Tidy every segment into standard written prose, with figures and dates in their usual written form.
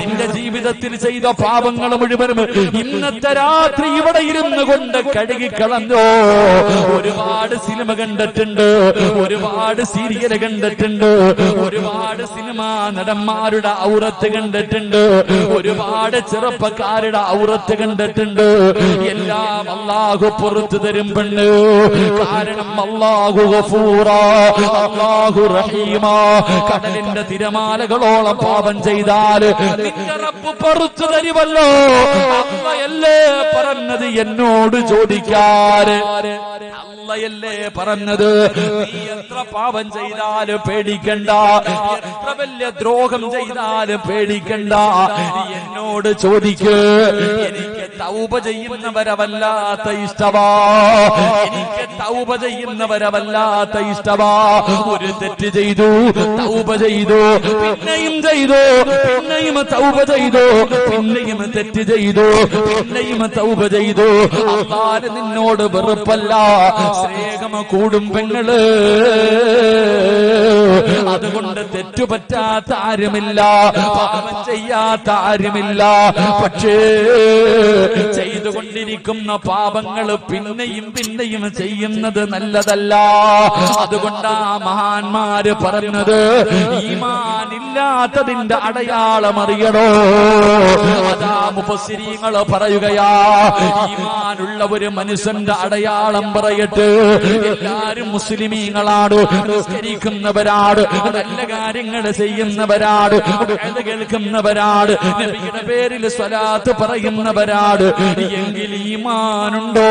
നിന്റെ ജീവിതത്തിൽ ചെയ്ത പാപങ്ങൾ മുഴുവനും ഇന്നത്തെ രാത്രി ഇവിടെ ഇരുന്നു കൊണ്ട് കഴുകിക്കളഞ്ഞോ. ഒരുപാട് സിനിമ കണ്ടിട്ടുണ്ട്, ഒരുപാട് സീരിയൽ കണ്ടിട്ടുണ്ട്, ഒരുപാട് സിനിമാ നടന്മാരുടെ ഔറത്ത് കണ്ടിട്ടുണ്ട്, ഒരുപാട് ചെറുപ്പക്കാരുടെ ഔറത്ത് കണ്ടിട്ടുണ്ട്. എല്ലാം അല്ലാഹു പുറത്തു തരും പെണ്ണ്. കാരണം അല്ലാഹു ഗഫൂറാ, അല്ലാഹു റഹീമാ. കടലിന്റെ തിരമാലകളോളം പാപം ചെയ്താൽ നിന്റെ റബ്ബ് പുറത്തു തരുമല്ലോ. അല്ലാഹയല്ലേ പറഞ്ഞത് എന്നോട് ചോദിക്കാൻ, അല്ലാഹയല്ലേ പറഞ്ഞത്. നീ എത്ര പാപം ചെയ്താലും പേടിക്കണ്ട, എത്ര വലിയ ദ്രോഹം ചെയ്താലും പേടിക്കണ്ട, എന്നോട് ചോദിക്ക്. എനിക്ക് തൗബ ചെയ്യുന്നവരെ വല്ലാത്ത ഇഷ്ടമാ, എനിക്ക് തൗബ ചെയ്യുന്നവരെ വല്ലാത്ത ഇഷ്ടമാ. ഒരു തെറ്റ് ചെയ്തു, തൗബ ചെയ്തു, പിന്നെയും ചെയ്തു, പിന്നെയും തൗബ ചെയ്തു, പിന്നെയും തെറ്റ് ചെയ്തു, പിന്നെയും തൗബ ചെയ്തു. അല്ലാഹു നിന്നോട് വെറുപ്പല്ല, സ്നേഹം കൂടും പെങ്ങള്. അതുകൊണ്ട് തെറ്റുപറ്റാത്ത ആരുമില്ല, പാപം ചെയ്യാത്ത ആരുമില്ല. പക്ഷേ ചെയ്തുകൊണ്ടിരിക്കുന്ന പാപങ്ങൾ പിന്നെയും പിന്നെയും ചെയ്യുന്നത് നല്ലതല്ല. അതുകൊണ്ടാ മഹാന്മാര് പറഞ്ഞത്, ഈമാനില്ലാത്തതിന്റെ അടയാളം അറിയണോ. അതാ മുഫസ്സിരീങ്ങൾ പറയുകയാ, ഈമാനുള്ള ഒരു മനുഷ്യന്റെ അടയാളം പറയട്ടെ. എല്ലാരും മുസ്ലിമീങ്ങളാണ്, നിസ്കരിക്കുന്നവരാണ്, നല്ല കാര്യങ്ങൾ ചെയ്യുന്നവരാണ്, കേൾക്കുന്നവരാണ്, നബിയുടെ പേരിൽ സ്വലാത്ത് പറയുന്നവരാണ്. എങ്കിൽ ഈമാനുണ്ടോ?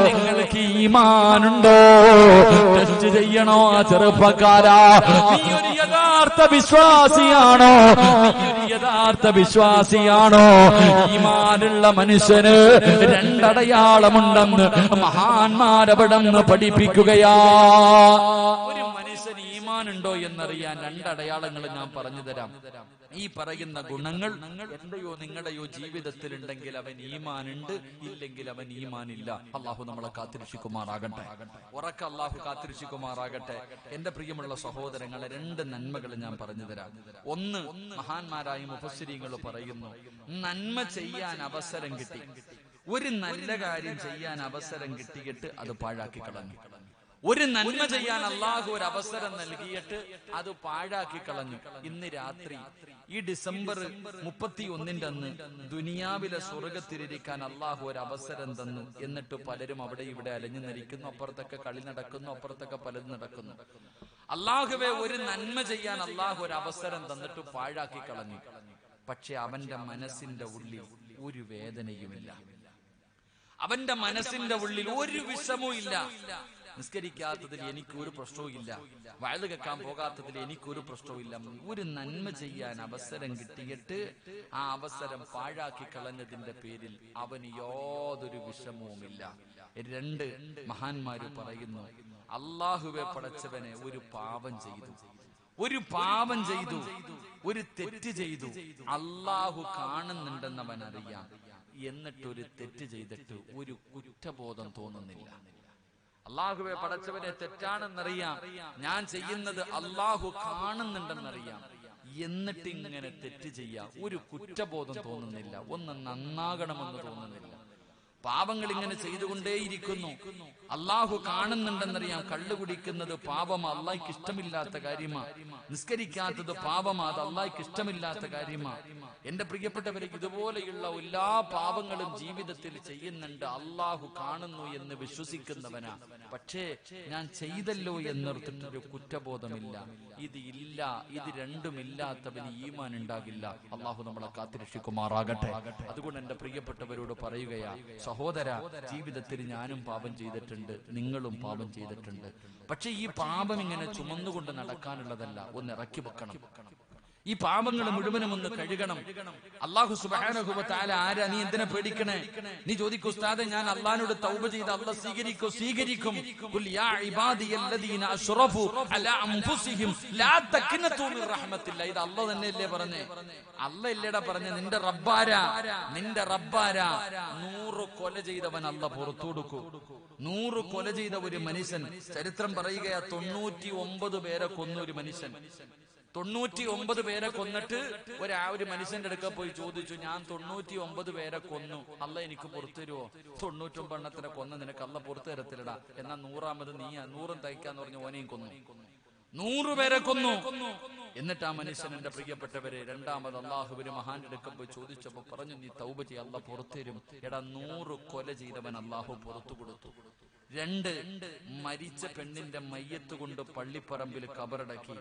നിങ്ങൾക്ക് ഈമാനുണ്ടോ? ടെസ്റ്റ് ചെയ്യണോ ചെറുപ്പക്കാരാ? നീ ഒരു യഥാർത്ഥ വിശ്വാസിയാണോ? യഥാർത്ഥ വിശ്വാസിയാണോ? ഈമാനുള്ള മനുഷ്യന് രണ്ടടയാളമുണ്ടെന്ന് മഹാന്മാരവിടെന്ന് പഠിപ്പിക്കുകയാ. ഒരു മനുഷ്യന് ഈമാനുണ്ടോ എന്നറിയാൻ രണ്ടടയാളങ്ങൾ ഞാൻ പറഞ്ഞു തരാം. ഈ പറയുന്ന ഗുണങ്ങൾ എന്റെയോ നിങ്ങളുടെയോ ജീവിതത്തിൽ ഉണ്ടെങ്കിൽ അവൻ ഈമാനുണ്ട്, ഇല്ലെങ്കിൽ അവൻ ഈമാനില്ല. അള്ളാഹു നമ്മളെ കാത്തിരക്ഷിക്കുമാറാകട്ടെ, ഉറക്ക അള്ളാഹു കാത്തിരക്ഷിക്കുമാറാകട്ടെ. എന്റെ പ്രിയമുള്ള സഹോദരങ്ങളെ, രണ്ട് നന്മകൾ ഞാൻ പറഞ്ഞു തരാം. ഒന്ന്, മഹാന്മാരായ മുഫസ്സിരീങ്ങൾ പറയുന്നു, നന്മ ചെയ്യാൻ അവസരം കിട്ടി, ഒരു നല്ല കാര്യം ചെയ്യാൻ അവസരം കിട്ടിയിട്ട് അത് പാഴാക്കി കളഞ്ഞു. ഒരു നന്മ ചെയ്യാൻ അള്ളാഹു ഒരു അവസരം നൽകിയിട്ട് അത് പാഴാക്കി കളഞ്ഞു. ഇന്ന് രാത്രി ഈ ഡിസംബർ 31 അന്ന് ദുനിയാവിലെ സ്വർഗത്തിലിരിക്കാൻ അള്ളാഹു ഒരു അവസരം തന്നു. എന്നിട്ട് പലരും അവിടെ ഇവിടെ അലഞ്ഞു നിൽക്കുന്നു, അപ്പുറത്തൊക്കെ കളി നടക്കുന്നു, അപ്പുറത്തൊക്കെ പലതും നടക്കുന്നു. അള്ളാഹുവെ, ഒരു നന്മ ചെയ്യാൻ അള്ളാഹു ഒരു അവസരം തന്നിട്ട് പാഴാക്കി കളഞ്ഞു. പക്ഷെ അവന്റെ മനസ്സിന്റെ ഉള്ളിൽ ഒരു വേദനയുമില്ല, അവന്റെ മനസ്സിന്റെ ഉള്ളിൽ ഒരു വിഷമവും ഇല്ല. നിസ്കരിക്കാത്തതിൽ എനിക്കൊരു പ്രശ്നവും ഇല്ല, വയത് കേൾക്കാൻ പോകാത്തതിൽ എനിക്കൊരു പ്രശ്നവും ഇല്ല. ഒരു നന്മ ചെയ്യാൻ അവസരം കിട്ടിയിട്ട് ആ അവസരം പാഴാക്കി കളഞ്ഞതിന്റെ പേരിൽ അവന് യാതൊരു വിഷമവുമില്ല. രണ്ട്, മഹാന്മാര് പറയുന്നു, അള്ളാഹുവെ പടച്ചവനെ ഒരു പാപം ചെയ്തു, ഒരു പാപം ചെയ്തു, ഒരു തെറ്റ് ചെയ്തു, അള്ളാഹു കാണുന്നുണ്ടെന്നവൻ അറിയാം. എന്നിട്ടൊരു തെറ്റ് ചെയ്തിട്ട് ഒരു കുറ്റബോധം തോന്നുന്നില്ല. അള്ളാഹുവെ പടച്ചവനെ തെറ്റാണെന്നറിയാം, ഞാൻ ചെയ്യുന്നത് അള്ളാഹു കാണുന്നുണ്ടെന്നറിയാം, എന്നിട്ട് ഇങ്ങനെ തെറ്റ് ചെയ്യാം, ഒരു കുറ്റബോധം തോന്നുന്നില്ല, ഒന്ന് നന്നാകണമെന്ന് തോന്നുന്നില്ല. പാപങ്ങൾ ഇങ്ങനെ ചെയ്തുകൊണ്ടേയിരിക്കുന്നു, അള്ളാഹു കാണുന്നുണ്ടെന്നറിയാം. കള്ളു കുടിക്കുന്നത് പാപമാ, അള്ളാഹ്ക്ക് ഇഷ്ടമില്ലാത്ത കാര്യമാ. നിസ്കരിക്കാത്തത് പാപമാ, അത് അള്ളാഹ്ക്ക് ഇഷ്ടമില്ലാത്ത കാര്യമാ. എന്റെ പ്രിയപ്പെട്ടവരെ, ഇതുപോലെയുള്ള എല്ലാ പാപങ്ങളും ജീവിതത്തിൽ ചെയ്യുന്നുണ്ട്, അള്ളാഹു കാണുന്നു എന്ന് വിശ്വസിക്കുന്നവനാ. പക്ഷേ ഞാൻ ചെയ്തല്ലോ എന്നോർത്തിട്ടൊരു കുറ്റബോധമില്ല. ഇത് രണ്ടുമില്ലാത്തവന് ഈമാൻ ഉണ്ടാകില്ല. അള്ളാഹു നമ്മളെ കാത്തിരക്ഷിക്കുമാറാകട്ടെ. അതുകൊണ്ട് എന്റെ പ്രിയപ്പെട്ടവരോട് പറയുകയാ, സഹോദര, ജീവിതത്തിൽ ഞാനും പാപം ചെയ്തിട്ടുണ്ട്, നിങ്ങളും പാപം ചെയ്തിട്ടുണ്ട്. പക്ഷെ ഈ പാപം ഇങ്ങനെ ചുമന്നുകൊണ്ട് നടക്കാനുള്ളതല്ല, ഒന്ന് ഇറക്കി വെക്കണം. ഈ പാപങ്ങൾ മുഴുവനും ഒന്ന് കഴുകണം. അല്ലാഹു സുബ്ഹാനഹു വ തആല ആരാ? നീ എന്തിനെ പേടിക്കണേ? നീ ചോദിക്കും, ഉസ്താദേ, ഞാൻ അല്ലാഹുവോട് തൗബ ചെയ്ത അല്ലാഹു സ്വീകരിക്കും. ഖുൽ യാ ഇബാദിയല്ലദീന അശ്റഫു അലാ അൻഫുസിഹിം ലാ തഖ്നതു മിർ റഹ്മത്തില്ലാഹി. ഇത് അല്ലാഹു തന്നെയല്ലേ പറഞ്ഞേ? അല്ലാഹ് ഇല്ലടാ പറഞ്ഞേ. നിന്റെ റബ്ബാരാ? 100 കൊല ചെയ്തവൻ അല്ലാഹ് പുറത്തു കൊടുക്കും. 100 കൊല ചെയ്ത ഒരു മനുഷ്യൻ, ചരിത്രം പറയുകയാ, 99 പേരെ കൊന്ന ഒരു മനുഷ്യൻ. 99 പേരെ കൊന്നിട്ട് ഒരു മനുഷ്യന്റെ അടുക്ക പോയി ചോദിച്ചു, ഞാൻ 99 പേരെ കൊന്നു, അല്ല എനിക്ക് പുറത്തു തരുമോ? 99 എണ്ണത്തിനെ കൊന്ന് നിനക്ക് അല്ല പുറത്തു തരത്തില്ലടാ, എന്നാ 100ാമത് നീ 100 തയ്ക്കാന്ന് പറഞ്ഞ് ഓനെയും കൊന്നു. 100 പേരെ കൊന്നു. എന്നിട്ട് ആ മനുഷ്യൻ, എന്റെ പ്രിയപ്പെട്ടവരെ, രണ്ടാമത് അള്ളാഹുവിന് മഹാന്റെ അടുക്ക പോയി ചോദിച്ചപ്പോ പറഞ്ഞു, നീ തൗബ ചെയ്യ, അല്ല പുറത്തു തരും. എടാ 100 കൊല ചെയ്തവൻ അള്ളാഹു പുറത്തു കൊടുത്തു. 2 മരിച്ച പെണ്ണിന്റെ മയ്യത്ത് കൊണ്ട് പള്ളിപ്പറമ്പിൽ കബറടക്കി.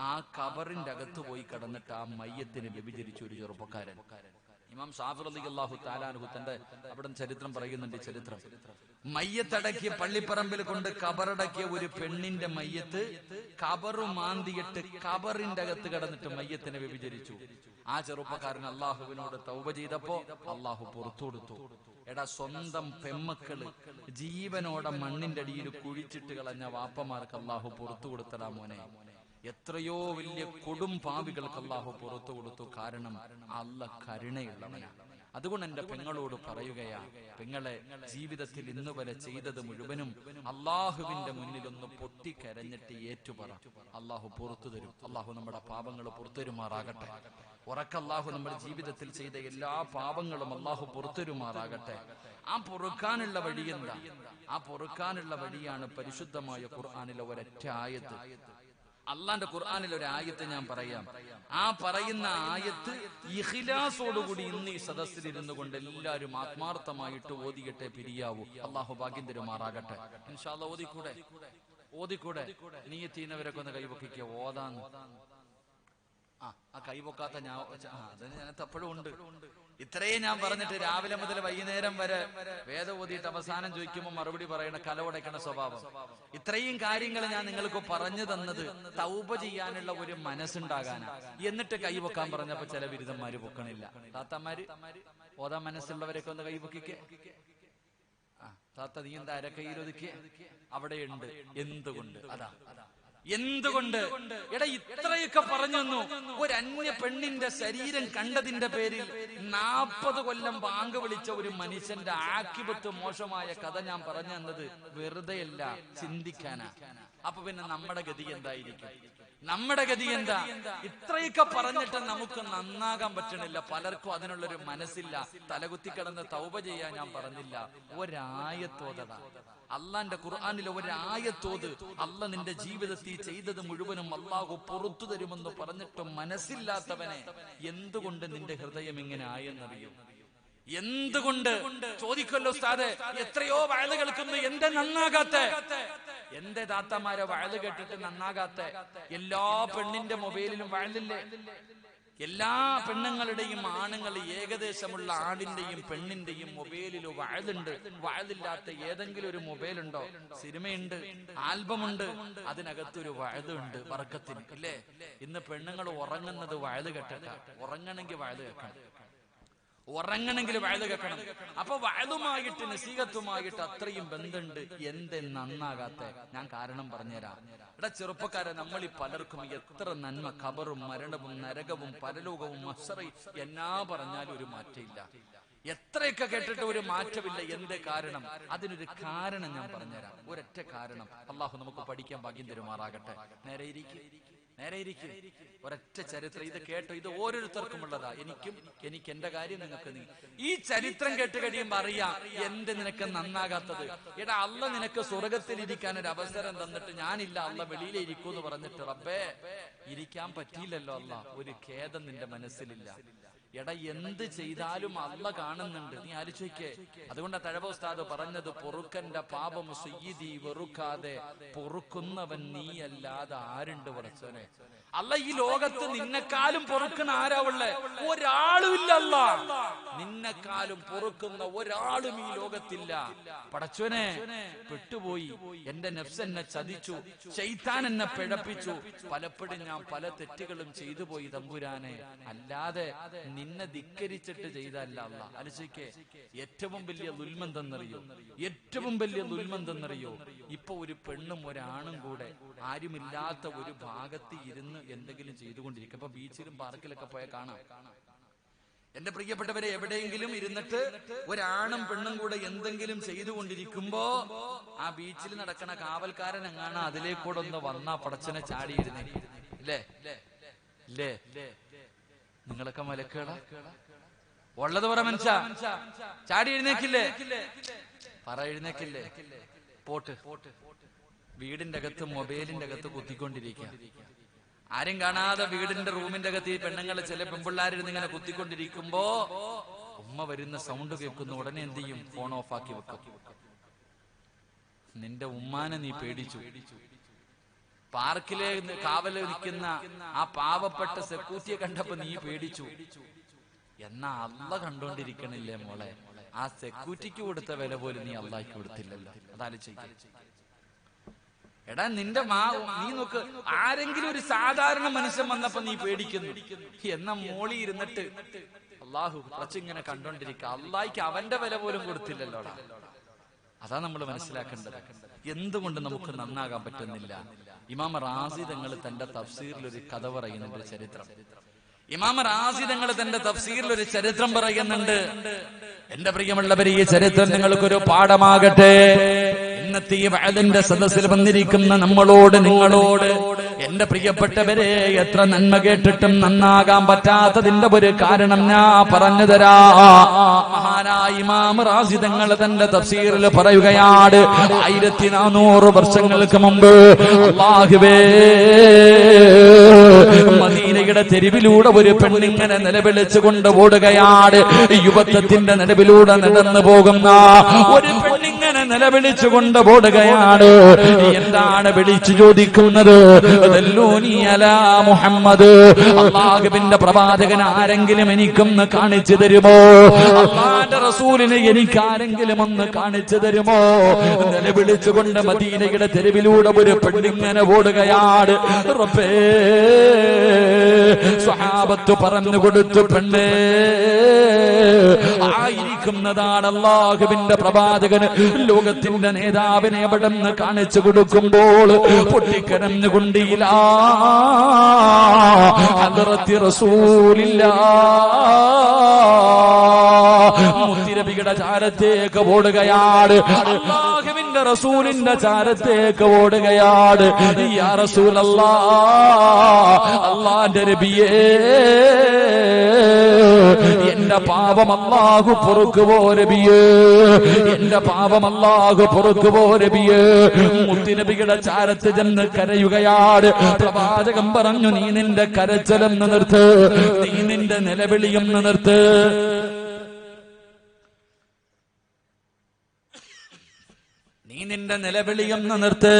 ആ കബറിന്റെ അകത്ത് പോയി കടന്നിട്ട് ആ മയ്യത്തിന് വ്യഭിചരിച്ച ഒരു ചെറുപ്പക്കാരൻ. ഇമാം ഷാഫി റളിയല്ലാഹു തആല അൻഹു തന്റെ അവിടെ ചരിത്രം പറയുന്നുണ്ട്. ചരിത്രം, മയ്യത്തടക്കിയ പള്ളിപ്പറമ്പിൽ കൊണ്ട് കബറടക്കിയ ഒരു പെണ്ണിന്റെ മയ്യത്ത് കബറു മാന്തിയിട്ട് കബറിന്റെ അകത്ത് കടന്നിട്ട് മയ്യത്തിനെ വ്യഭിചരിച്ചു. ആ ചെറുപ്പക്കാരൻ അള്ളാഹുവിനോട് തൗബ ചെയ്തപ്പോ അള്ളാഹു പുറത്തു കൊടുത്തു. എടാ, സ്വന്തം പെമ്മക്കള് ജീവനോടെ മണ്ണിന്റെ അടിയിൽ കുഴിച്ചിട്ട് കളഞ്ഞ വാപ്പമാർക്ക് അള്ളാഹു പുറത്തു കൊടുത്തടാ മോനെ. എത്രയോ വലിയ കൊടും പാപികൾക്ക് അള്ളാഹു പുറത്തു കൊടുത്തു. കാരണം അല്ലാഹ് കരുണയുള്ളവനാണ്. അതുകൊണ്ട് എന്റെ പെങ്ങളോട് പറയുകയാ, പെങ്ങളെ, ജീവിതത്തിൽ ഇന്ന് വരെ ചെയ്തത് മുഴുവനും അള്ളാഹുവിന്റെ മുന്നിൽ ഒന്ന് പൊട്ടിക്കരഞ്ഞിട്ട് ഏറ്റുപറ. അള്ളാഹു പുറത്തു തരും. അള്ളാഹു നമ്മുടെ പാപങ്ങൾ പുറത്തുതരുമാറാകട്ടെ. ഉറക്കല്ലാഹു നമ്മുടെ ജീവിതത്തിൽ ചെയ്ത എല്ലാ പാപങ്ങളും അള്ളാഹു പുറത്തുതരുമാറാകട്ടെ. ആ പൊറുക്കാനുള്ള വഴി എന്താ? ആ പൊറുക്കാനുള്ള വഴിയാണ് പരിശുദ്ധമായ ഖുർആനിലെ ഒരൊറ്റ ആയത്ത്. അള്ളാന്റെ ഖുർആനിൽ ഒരു ആയത്ത് ഞാൻ പറയാം. ആ പറയുന്ന ആയത്ത് ഇഖ്ലാസോടുകൂടി ഇന്ന് ഈ സദസ്സിൽ ഇരുന്നു കൊണ്ട് എല്ലാവരും ആത്മാർത്ഥമായിട്ട് ഓതിയിട്ടേ പിരിയാവൂ. അള്ളാഹു ഭാഗ്യം തരുമാറാകട്ടെ. ഇൻഷാ അല്ലാഹ് ഓതിക്കൂടെ? നീയത്ത് ചെയ്യുന്നവരൊക്കെ ഒന്ന് കൈവക്കിക്കുക, ഓതാന്ന്. ആ കൈവക്കാത്ത ഞാൻ അതിനകത്ത് എപ്പോഴും ഉണ്ട്. ഇത്രയും ഞാൻ പറഞ്ഞിട്ട് രാവിലെ മുതൽ വൈകുന്നേരം വരെ വേദം ഓതിയിട്ട് അവസാനം ചോദിക്കുമ്പോൾ മറുപടി പറയണ കലവടയ്ക്കണ സ്വഭാവം. ഇത്രയും കാര്യങ്ങൾ ഞാൻ നിങ്ങൾക്ക് പറഞ്ഞു തന്നത് തൗബ ചെയ്യാനുള്ള ഒരു മനസ്സുണ്ടാകാനാണ്. എന്നിട്ട് കൈവക്കാൻ പറഞ്ഞപ്പോ ചില ബിരുദന്മാര് പൊക്കണില്ല. താത്തമാര് ഓതാൻ മനസ്സുള്ളവരൊക്കെ ഒന്ന് കൈവക്കിക്കേ. താത്ത, നീ എന്താ അരക്കൈയിലൊതുക്കിയേ? അവിടെയുണ്ട്. എന്തുകൊണ്ട്? എന്തുകൊണ്ട്? എടാ, ഇത്രയൊക്കെ പറഞ്ഞു തന്നു. ഒരു അന്യ പെണ്ണിന്റെ ശരീരം കണ്ടതിന്റെ പേരിൽ 40 കൊല്ലം ബാങ്ക് വിളിച്ച ഒരു മനുഷ്യന്റെ ആക്കിബത്ത് മോശമായ കഥ ഞാൻ പറഞ്ഞു തന്നത് വെറുതെയല്ല, ചിന്തിക്കാനാ. അപ്പൊ പിന്നെ നമ്മുടെ ഗതി എന്തായിരിക്കും? നമ്മുടെ ഗതി എന്താ? ഇത്രയൊക്കെ പറഞ്ഞിട്ട് നമുക്ക് നന്നാകാൻ പറ്റണില്ല. പലർക്കും അതിനുള്ളൊരു മനസ്സില്ല. തലകുത്തി കിടന്ന് തൗബ ചെയ്യാൻ ഞാൻ പറഞ്ഞില്ല. ഒരായത്തോതടാ, അള്ളാന്റെ ഖുർആനിലെ ഒരായത്തോത്. അല്ല നിന്റെ ജീവിതത്തിൽ ചെയ്തത് മുഴുവനും അള്ളാഹു പുറത്തു തരുമെന്ന് പറഞ്ഞിട്ട് മനസ്സില്ലാത്തവനെ, എന്തുകൊണ്ട് നിന്റെ ഹൃദയം ഇങ്ങനെ ആയെന്നറിയൂ? എന്തുകൊണ്ട്? ചോദിക്കല്ലോ ഉസ്താദേ, എത്രയോ വയല് കേൾക്കുന്നു, എന്റെ നന്നാകാത്തെ? എന്റെ താത്തമാരെ വയല് കേട്ടിട്ട് നന്നാകാത്തെ? എല്ലാ പെണ്ണിന്റെ മൊബൈലിലും വയലില്ലേ? എല്ലാ പെണ്ണുങ്ങളുടെയും ആണുങ്ങൾ ഏകദേശമുള്ള ആണിന്റെയും പെണ്ണിന്റെയും മൊബൈലിൽ വയലുണ്ട്. വയലില്ലാത്ത ഏതെങ്കിലും ഒരു മൊബൈൽ ഉണ്ടോ? സിനിമയുണ്ട്, ആൽബമുണ്ട്, അതിനകത്തൊരു വയലുണ്ട് വർക്കത്തിന്, ഇല്ലേ? ഇന്ന് പെണ്ണുങ്ങൾ ഉറങ്ങുന്നത് വയല് കേട്ട. ഉറങ്ങണമെങ്കിൽ വയല് കേൾക്കണം, ഉറങ്ങണമെങ്കിൽ വയല് കേൾക്കണം. അപ്പൊ വയലുമായിട്ട് നസീഹത്തുമായിട്ട് അത്രയും ബന്ധമുണ്ട്. എന്ത് നന്നാകാത്ത? ഞാൻ കാരണം പറഞ്ഞുതരാം. എടാ ചെറുപ്പക്കാരെ, നമ്മൾ ഈ പലർക്കും എത്ര നന്മ, ഖബറും മരണവും നരകവും പരലോകവും മഹ്ശറയും എന്നാ പറഞ്ഞാലും ഒരു മാറ്റമില്ല. എത്രയൊക്കെ കേട്ടിട്ട് ഒരു മാറ്റമില്ല. എന്ത് കാരണം? അതിനൊരു കാരണം ഞാൻ പറഞ്ഞുതരാം. ഒരൊറ്റ കാരണം. അള്ളാഹു നമുക്ക് പഠിക്കാൻ ഭാഗ്യം തരുമാറാകട്ടെ. നേരെ ഇരിക്കും. ഒരൊറ്റ ചരിത്രം. ഇത് കേട്ടോ, ഇത് ഓരോരുത്തർക്കും ഉള്ളതാ. എനിക്ക് എന്റെ കാര്യം നിങ്ങൾക്ക്. ഈ ചരിത്രം കേട്ട് കഴിയുമ്പോ അറിയാം എന്ത് നിനക്ക് നന്നാകാത്തത്. എടാ, അള്ള നിനക്ക് സ്വർഗത്തിലിരിക്കാൻ ഒരു അവസരം തന്നിട്ട് ഞാനില്ല, അള്ള വെളിയിലേ ഇരിക്കൂ എന്ന് പറഞ്ഞിട്ട് റബ്ബേ ഇരിക്കാൻ പറ്റിയില്ലല്ലോ. അള്ള ഒരു ഖേദം നിന്റെ മനസ്സിലില്ല. എടാ, എന്ത് ചെയ്താലും അള്ള കാണുന്നുണ്ട്. നീ ആലോചിക്കേ. അതുകൊണ്ടാ തഴവ ഉസ്താദ് പറഞ്ഞത്, പൊറുക്കന്റെ പാപം സുയ്യിദി വെറുക്കാതെ പൊറുക്കുന്നവൻ നീയല്ലാതെ ആരുണ്ട് പടച്ചോനെ? അല്ല, ഈ ലോകത്ത് നിന്നെക്കാളും പൊറുക്കുന്ന ആരാ ഉള്ളേ? ഒരാളുമില്ല. അല്ല, നിന്നെക്കാളും പൊറുക്കുന്ന ഒരാളും ഈ ലോകത്തില്ല. പടച്ചോനെ, പെട്ടുപോയി. എന്റെ നഫ്സ് എന്നെ ചതിച്ചു, ശൈത്താൻ എന്നെ പിഴപ്പിച്ചു. പലപ്പോഴും ഞാൻ പല തെറ്റുകളും ചെയ്തു പോയി തമ്പുരാനെ. അല്ലാതെ നിന്നെ ധിക്കരിച്ചിട്ട് ചെയ്തല്ല. അല്ല, ആലോചിക്കേ. ഏറ്റവും വലിയ ദുൽമെന്തെന്നറിയോ? ഇപ്പൊ ഒരു പെണ്ണും ഒരാണും കൂടെ ആരുമില്ലാത്ത ഒരു ഭാഗത്ത് ഇരുന്ന് എന്തെങ്കിലും ചെയ്തുകൊണ്ടിരിക്കും. അപ്പൊ ബീച്ചിലും പാർക്കിലൊക്കെ പോയാൽ കാണാം. എന്റെ പ്രിയപ്പെട്ടവരെ, എവിടെയെങ്കിലും ഇരുന്നിട്ട് ഒരാണും പെണ്ണും കൂടെ എന്തെങ്കിലും ചെയ്തുകൊണ്ടിരിക്കുമ്പോ ആ ബീച്ചിൽ നടക്കണ കാവൽക്കാരൻ എങ്ങാണ് അതിലേക്കൂടെ ഒന്ന് വന്നാ പടച്ചനെ ചാടിയിരുന്നേ, അല്ലേ? ഇല്ലേ? നിങ്ങളൊക്കെ മലക്കുകളാ? ഉള്ളത് പറ മനുഷ്യ. ചാടി എഴുന്നേക്കില്ലേ? പറ എഴുന്നേക്കില്ലേ? പോട്ട്. വീടിന്റെ അകത്ത് മൊബൈലിന്റെ അകത്ത് കുത്തിക്കൊണ്ടിരിക്കുക. ആരും കാണാതെ വീടിന്റെ റൂമിന്റെ അകത്ത് ഈ പെണ്ണുങ്ങളെ ചില പെൺപിള്ളാരിരുന്ന് ഇങ്ങനെ കുത്തിക്കൊണ്ടിരിക്കുമ്പോ ഉമ്മ വരുന്ന സൗണ്ട് കേൾക്കുന്ന ഉടനെ എന്ത് ചെയ്യും? ഫോൺ ഓഫ് ആക്കി വെക്കും. നിന്റെ ഉമ്മാനെ നീ പേടിച്ചു. പാർക്കിലെ കാവല് നിൽക്കുന്ന ആ പാവപ്പെട്ട സെക്യൂരിറ്റിയെ കണ്ടപ്പോ നീ പേടിച്ചു. എന്നാ അള്ള കണ്ടോണ്ടിരിക്കണില്ലേ മോളെ? ആ സെക്യൂരിറ്റിക്ക് കൊടുത്ത വില പോലും നീ അള്ളാഹിക്ക് കൊടുത്തില്ലല്ലോ. അതാലോചിക്ക. എടാ നിന്റെ നീ നോക്ക്, ആരെങ്കിലും ഒരു സാധാരണ മനുഷ്യൻ വന്നപ്പോ നീ പേടിക്കുന്നു. എന്ന മോളി ഇരുന്നിട്ട് അള്ളാഹു കുറച്ചിങ്ങനെ കണ്ടോണ്ടിരിക്കുക. അള്ളാഹിക്ക് അവന്റെ വില പോലും കൊടുത്തില്ലല്ലോടാ. അതാ നമ്മൾ മനസ്സിലാക്കേണ്ടത്. എന്തുകൊണ്ട് നമുക്ക് നന്നാകാൻ പറ്റുന്നില്ല? ഇമാം റാസി തങ്ങൾ തന്റെ തഫ്സീറിൽ ഒരു കഥ പറയുന്നുണ്ട്, ചരിത്രം. ഇമാം റാസി തങ്ങൾ തന്റെ തഫ്സീറിൽ ഒരു ചരിത്രം പറയുന്നുണ്ട്. എന്റെ പ്രിയമുള്ളവരെ, ഈ ചരിത്രം നിങ്ങൾക്കൊരു പാഠമാകട്ടെ. ഇന്നത്തെ ഈ വഅദിന്റെ സദസ്സിൽ വന്നിരിക്കുന്ന നമ്മളോട്, നിങ്ങളോട്, എന്റെ പ്രിയപ്പെട്ടവരെ, എത്ര നന്മ കേട്ടിട്ടും നന്നാകാൻ പറ്റാത്തതിന്റെ ഒരു കാരണം ഞാൻ പറഞ്ഞു തരാ. മഹാനായ ഇമാം റാസി തങ്ങൾ തന്റെ തഫ്സീറിൽ പറയുകയാണ്, 1400 വർഷങ്ങൾക്ക് മുമ്പ് അല്ലാഹുവേ, മദീനയുടെ തെരുവിലൂടെ ഒരു പെണ്ണിങ്ങനെ നിലവിളിച്ചുകൊണ്ട് ഓടുകയാണ്. യുവത്വത്തിന്റെ നടുവിലൂടെ നടന്നു പോകുന്ന ഒരു പെണ്ണിങ്ങനെ നിലവിളിച്ചുകൊണ്ട് ഓടുകയാണ്. എന്താണ് വിളിച്ചു ചോദിക്കുന്നത്? മുഹമ്മദ്, അല്ലാഹുവിന്റെ പ്രവാചകൻ ആരെങ്കിലും എനിക്കൊന്ന് കാണിച്ചു തരുമോ? അല്ലാഹുവിന്റെ റസൂലിനെ എനിക്ക് ആരെങ്കിലും ഒന്ന് കാണിച്ചു തരുമോ? നിലവിളിച്ചുകൊണ്ട് മദീനയുടെ തെരുവിലൂടെ ഒരു പെണ്ണിങ്ങനെ ഓടുകയാണ്. റബ്ബേ, സ്വഹാബത്ത് പറഞ്ഞു കൊടുത്തു, പെണ്ണേ, ആയിരിക്കുന്നതാണ് അല്ലാഹുവിന്റെ പ്രവാചകന്, ലോകത്തിന്റെ നേതാവിനെ എവിടെ നിന്ന് കാണിച്ചു കൊടുക്കുമ്പോൾ പൊട്ടിക്കരഞ്ഞുകൊണ്ടില്ല ഹദ്റത്തി റസൂലില്ലാഹ്, മുത്തുനബിയുടെ ചാരത്തേക്ക് ഓടുകയാണ്. അല്ലാഹുവിന്റെ റസൂലിന്റെ ചാരത്തേക്ക് ഓടുകയാണ്. യാ റസൂലല്ലാഹ്, അല്ലാഹുവിന്റെ നബിയേ, എന്റെ പാപം അല്ലാഹു പൊറുക്കുവോ നബിയേ, എന്റെ പാപം അല്ലാഹു പൊറുക്കുവോ നബിയേ. മുത്തുനബിയുടെ ചാരത്ത് ചെന്ന് കരയുകയാണ്. പ്രവാചകൻ പറഞ്ഞു, നീ നിന്റെ കരച്ചിലൊന്ന് നിർത്ത്, നീ നിന്റെ നിലവിളിയൊന്ന് നിർത്ത്. നീ നിന്റെ നിലവിളിയൊന്ന് നിർത്ത്.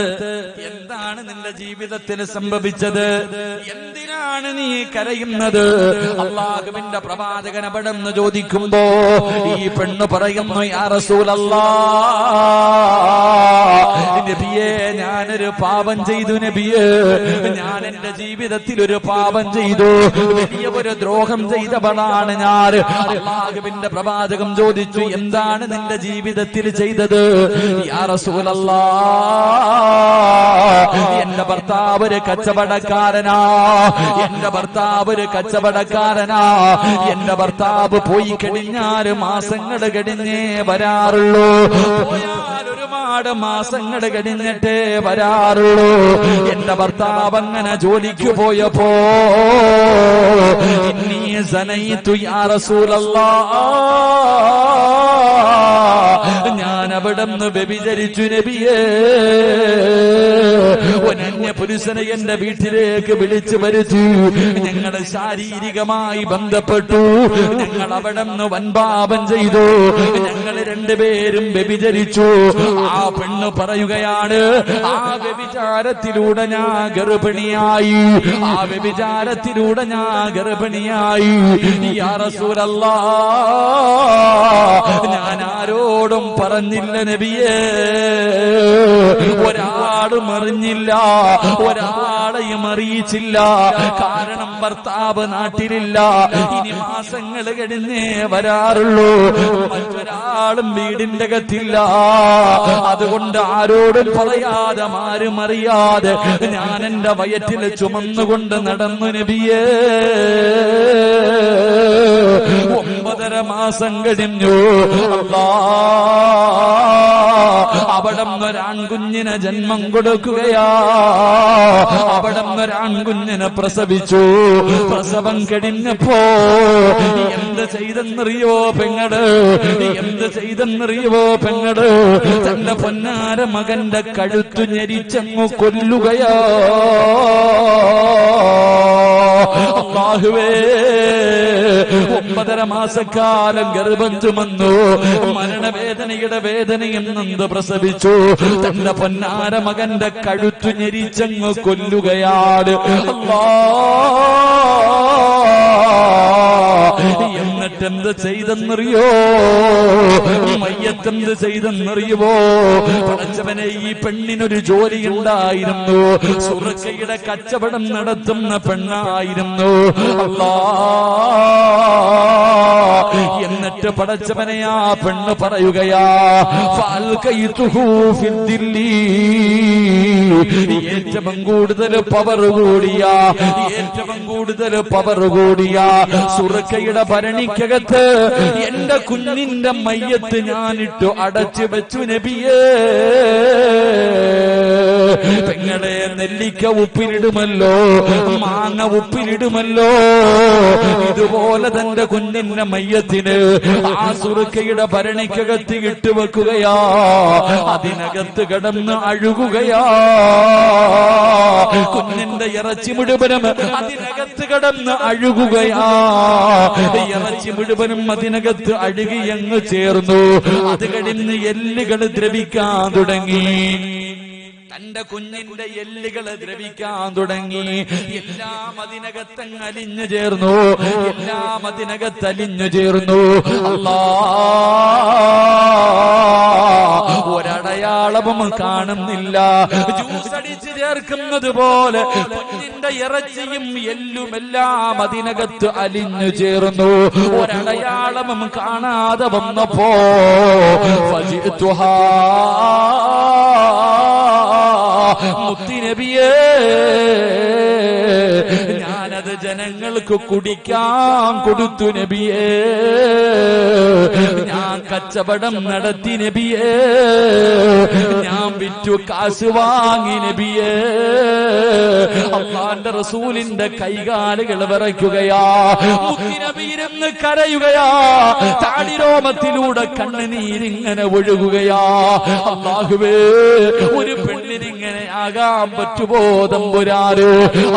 എന്താണ് നിന്റെ ജീവിതത്തിൽ സംഭവിച്ചത്? എന്തിനാണ് നീ കരയുന്നത്? അല്ലാഹുവിന്റെ പ്രവാചകൻ അവിടെന്ന് ചോദിക്കുമ്പോ ഈ പെണ്ണ് പറയുന്നു, യാ റസൂലല്ലാഹ്, നബിയേ, ഞാനൊരു പാപം ചെയ്തു നബിയേ, ഞാൻ എന്റെ ജീവിതത്തിൽ ഒരു പാപം ചെയ്തു, വലിയ ഒരു ദ്രോഹം ചെയ്തവളാണ് ഞാൻ. അല്ലാഹുവിന്റെ പ്രവാചകൻ ചോദിച്ചു, എന്താണ് നിന്റെ ജീവിതത്തിൽ ചെയ്തത്? യാ റസൂലല്ലാഹ്, എന്റെ ഭർത്താവ് ഒരു കച്ചവടക്കാരനാ, എന്റെ ഭർത്താവ് ഒരു കച്ചവടക്കാരനാ. എന്റെ ഭർത്താവ് പോയി കഴിഞ്ഞാൽ മാസങ്ങൾ കഴിഞ്ഞേ വരാറുള്ളൂ, പോയാൽ ഒരുപാട് മാസങ്ങൾ കഴിഞ്ഞിട്ടേ വരാറുള്ളൂ. എന്റെ ഭർത്താവ് അങ്ങനെ ജോലിക്ക് പോയപ്പോ ഇന്നീ സനയിതു യാ റസൂലല്ലാഹ്, ഞാൻ അവിടുന്ന് വ്യഭിചരിച്ചു നബിയേ. ഒരന്യ പുരുഷനെ എന്റെ വീട്ടിലേക്ക് വിളിച്ചു വരുത്തി, ഞങ്ങൾ ശാരീരികമായി ബന്ധപ്പെട്ടു, ഞങ്ങൾ അവിടുന്ന് വൻപാപം ചെയ്തു, ഞങ്ങൾ രണ്ടുപേരും വ്യഭിചരിച്ചു. ആ പെണ്ണ് പറയുകയാണ്, ആ വ്യഭിചാരത്തിലൂടെ ഞാൻ ഗർഭിണിയായി, ആ വ്യഭിചാരത്തിലൂടെ ഞാൻ ഗർഭിണിയായി. യാ റസൂലല്ലാഹ്, ഞാൻ ആരോടും പറഞ്ഞില്ല നബിയേ, ഒരാളും അറിഞ്ഞില്ല, ഒരാളെയും അറിയിച്ചില്ല. കാരണം ഭർത്താവ് നാട്ടിലില്ല, ഇനി മാസങ്ങൾ കഴിഞ്ഞേ വരാറുള്ളൂ, മറ്റൊരാളും വീടിന്റെ അകത്തില്ല. അതുകൊണ്ട് ആരോടും പറയാതെ, ആരും അറിയാതെ ഞാൻ എന്റെ വയറ്റിൽ ചുമന്നുകൊണ്ട് നടന്നു നബിയേ. 9.5 മാസം കഴിഞ്ഞു. അല്ലാഹ്, അവിടെ ഒരാൺകുഞ്ഞിനെ ജന്മം കൊടുക്കുകയാ. അവിടെ ഒരാൺകുഞ്ഞിനെ പ്രസവിച്ചു. പ്രസവം കഴിഞ്ഞപ്പോ എന്ത് ചെയ്തെന്നറിയോ പെങ്ങള്? എന്ത് ചെയ്തെന്നറിയോ പെങ്ങള്? തന്റെ പൊന്നാര മകന്റെ കഴുത്തു ഞെരിച്ചങ്ങു കൊല്ലുകയാ. അല്ലാഹുവേ, 9.5 മാസക്കാലം ഗർഭം ചുമന്നു. മരണവേദനയുടെ വേദനയും നൊന്ത് പ്രസവിച്ചു. തന്റെ പൊന്നാര മകന്റെ കഴുത്തു ഞെരിച്ചങ്ങ് കൊല്ലുകയാണ്. എന്നിട്ടെന്ത് ചെയ്തെന്നറിയോ? മയ്യത്തെന്ത് ചെയ്തെന്നറിയുവോ? പടച്ചവനെ, ഈ പെണ്ണിനൊരു ജോലി ഉണ്ടായിരുന്നു. സുർക്കയുടെ കച്ചവടം നടത്തുന്ന പെണ്ണായിരുന്നു. എന്നിട്ട് പടച്ചവനെ ആ പെണ്ണ് പറയുകയാ, ഏറ്റവും കൂടുതൽ പവർ കൂടിയ, ഏറ്റവും കൂടുതൽ പവർ കൂടിയ സുർക്കയുടെ ഭരണിക്കകത്ത് എന്റെ കുഞ്ഞിന്റെ മയ്യത്ത് ഞാനിട്ടു അടച്ചു വെച്ചു നബിയേ. പെങ്ങളെ, നെല്ലിക്ക ഉപ്പിലിടുമല്ലോ, മാങ്ങ ഉപ്പിലിടുമല്ലോ, ഇതുപോലെ തന്റെ കുഞ്ഞിന്റെ മയ്യത്തിന് ആ സുർക്കയുടെ ഭരണിക്കകത്ത് ഇട്ടുവെക്കുകയാ. അതിനകത്ത് കിടന്ന് അഴുകുകയാ. കുഞ്ഞിന്റെ ഇറച്ചി മുഴുവനും അതിനകത്ത് കിടന്ന് അഴുകുകയാ. ഇറച്ചി മുഴുവനും അതിനകത്ത് അഴുകിയങ്ങ് ചേർന്നു. അത് കഴിഞ്ഞ് എല്ലുകൾ ദ്രവിക്കാൻ തുടങ്ങി. തന്റെ കുഞ്ഞിന്റെ എല്ലുകൾ ദ്രവിക്കാൻ തുടങ്ങി. എല്ലാം അതിനകത്തങ്ങ് അലിഞ്ഞു ചേർന്നു. എല്ലാം അതിനകത്ത് അലിഞ്ഞു ചേർന്നു. ഒരടയാളവും കാണുന്നില്ല. ജ്യൂസ് അടിച്ച് ചേർക്കുന്നത് പോലെ കുഞ്ഞിന്റെ ഇറച്ചിയും എല്ലുമെല്ലാം അതിനകത്ത് അലിഞ്ഞു ചേർന്നു. ഒരടയാളവും കാണാതെ വന്നപ്പോ ഫജിഅ്തുഹാ, മുത്തുനബിയേ, ഞാനത് ജനങ്ങൾക്ക് കുടിക്കാൻ കൊടുത്തു നബിയേ. ഞാൻ കച്ചവടം നടത്തി നബിയേ. ഞാൻ വിറ്റു കാശ് വാങ്ങി നബിയേ. അല്ലാഹുവിന്റെ റസൂലിന്റെ കൈകാലുകൾ വിറയ്ക്കുകയാ. മുത്തുനബിയിരുന്ന് കരയുകയാ. താടിരോമത്തിലൂടെ കണ്ണുനീരിങ്ങനെ ഒഴുകുകയാ. അല്ലാഹുവേ, ഒരു പെണ്ണിനിങ്ങനെ ആകാൻ പറ്റുമോ തമ്പുരാന്?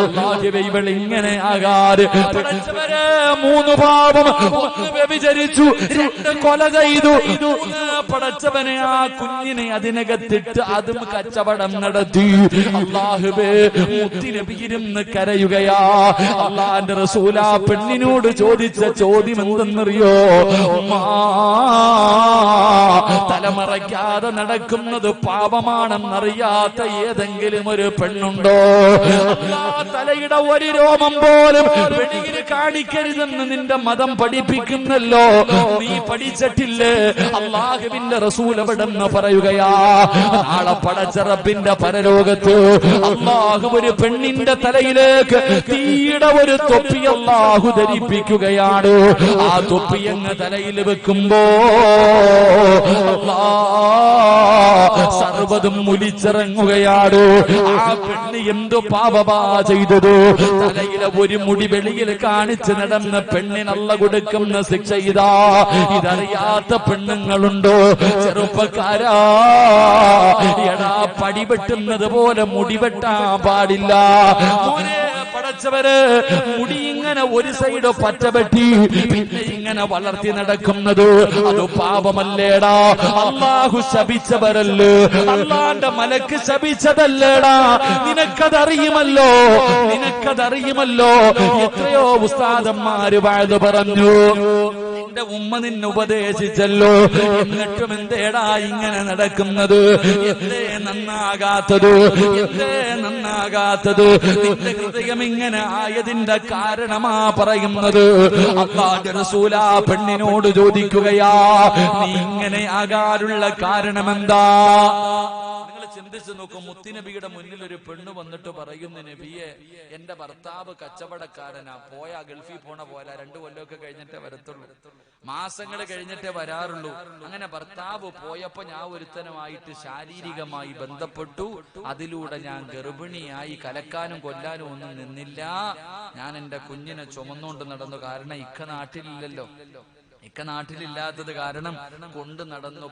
അല്ലാഹുവേ, ഇവൾ ഇങ്ങനെ ആകാറ്. പടച്ചവരെ, 3 പാപം, 1 വ്യഭിചരിച്ചു, 2 കൊല ചെയ്തു. പടച്ചവനെ, ആ കുഞ്ഞിനെ അതിനകത്തിട്ട് അതും കച്ചവടം നടത്തി. അല്ലാഹുവേ, മുത്തുനബിയിരുന്ന് കരയുകയാ. അല്ലാഹുവിന്റെ റസൂൽ ആ പെണ്ണിനോട് ചോദിച്ച ചോദ്യം എന്തെന്നറിയോ? തലമറയ്ക്കാതെ നടക്കുന്നത് പാപമാണെന്നറിയാത്ത ഏതെങ്കിലും ഒരു പെണ്ണുണ്ടോ? തലയുടെ ഒരു രോമം പോലും വെളിയിൽ കാണിക്കരുതെന്ന് നിന്റെ മതം പഠിപ്പിക്കുന്നല്ലോ. നീ പഠിച്ചിട്ടില്ലേ? അല്ലാഹുവിന്റെ റസൂൽ എവിടെന്ന് പറയുകയാ. നാളെ പടച്ച റബ്ബിന്റെ പരലോകത്ത് അല്ലാഹു ഒരു പെണ്ണിന്റെ തലയിലേക്ക് തീയുടെ ഒരു തൊപ്പി അല്ലാഹു ധരിപ്പിക്കുകയാണ്. ആ തൊപ്പി അങ്ങ് തലയിൽ വെക്കുമ്പോ സർവ്വതും മുലിച്ചിറങ്ങുകയാണ്. ആ പെണ്ണ് എന്തോ പാപമാ ചെയ്തത്? തലയിലെ ഒരു മുടി വെളിയിൽ കാണിച്ച് നടന്ന പെണ്ണിനല്ല കൊടുക്കുന്ന ശിക്ഷ ഇതാ. ഇതറിയാത്ത പെണ്ണുങ്ങളുണ്ടോ? ചെറുപ്പക്കാരാ, എടാ, പടിവെട്ടുന്നത് പോലെ മുടിവെട്ടാൻ പാടില്ല മോനെ. പടച്ചവര് മുടി ഇങ്ങനെ ഒരു സൈഡ് പറ്റപെട്ടി പിന്നെ ഇങ്ങനെ വളർത്തി നടക്കുന്നത് അത് പാപമല്ലേടാ? അല്ലാഹു ശപിച്ചവരല്ലേ? അല്ലാഹുവിന്റെ മലക്ക് ശപിച്ചതല്ലേടാ? നിനക്കതറിയുമല്ലോ, നിനക്കതറിയുമല്ലോ. എത്രയോ ഉസ്താദന്മാര് വാഴ്ന്നു പറഞ്ഞു, നിന്റെ ഉമ്മ നിന്നെ ഉപദേശിച്ചല്ലോ, എന്നിട്ടും എന്തേടാ ഇങ്ങനെ നടക്കുന്നത്? എന്തേ നന്നാകാത്തത്? എന്തേ നന്നാകാത്തത്? നിന്റെ ഹൃദയം ഇങ്ങനെ ആയതിന്റെ കാരണമാ പറയുന്നത്. അല്ലാഹുവിന്റെ റസൂൽ ആ പെണ്ണിനോട് ചോദിക്കുകയാ, നീ ഇങ്ങനെ ആകാനുള്ള കാരണമെന്താ? നിങ്ങൾ ചിന്തിച്ചു നോക്കും. മുത്തുനബിയുടെ മുന്നിൽ ഒരു പെണ്ണ് വന്നിട്ട് പറയുന്നു, നബിയെ, എന്റെ ഭർത്താവ് കച്ചവടക്കാരനാ, പോയാ ഗൾഫിൽ പോണ പോലെ 2 കൊല്ലമൊക്കെ കഴിഞ്ഞിട്ടേ വരത്തുള്ളൂ, മാസങ്ങൾ കഴിഞ്ഞിട്ടേ വരാറുള്ളൂ. അങ്ങനെ ഭർത്താവ് പോയപ്പോ ഞാൻ ഒരുത്തനുമായിട്ട് ശാരീരികമായി ബന്ധപ്പെട്ടു, അതിലൂടെ ഞാൻ ഗർഭിണിയായി, കലക്കാനും കൊല്ലാനും ഒന്നും നിന്നില്ല, ഞാൻ എന്റെ കുഞ്ഞിനെ ചുമന്നുകൊണ്ട് നടന്നു. കാരണം ഇക്ക നാട്ടിലില്ലല്ലോ, ഇക്ക നാട്ടിലില്ലാത്തത് കാരണം കൊണ്ട് നടന്നു,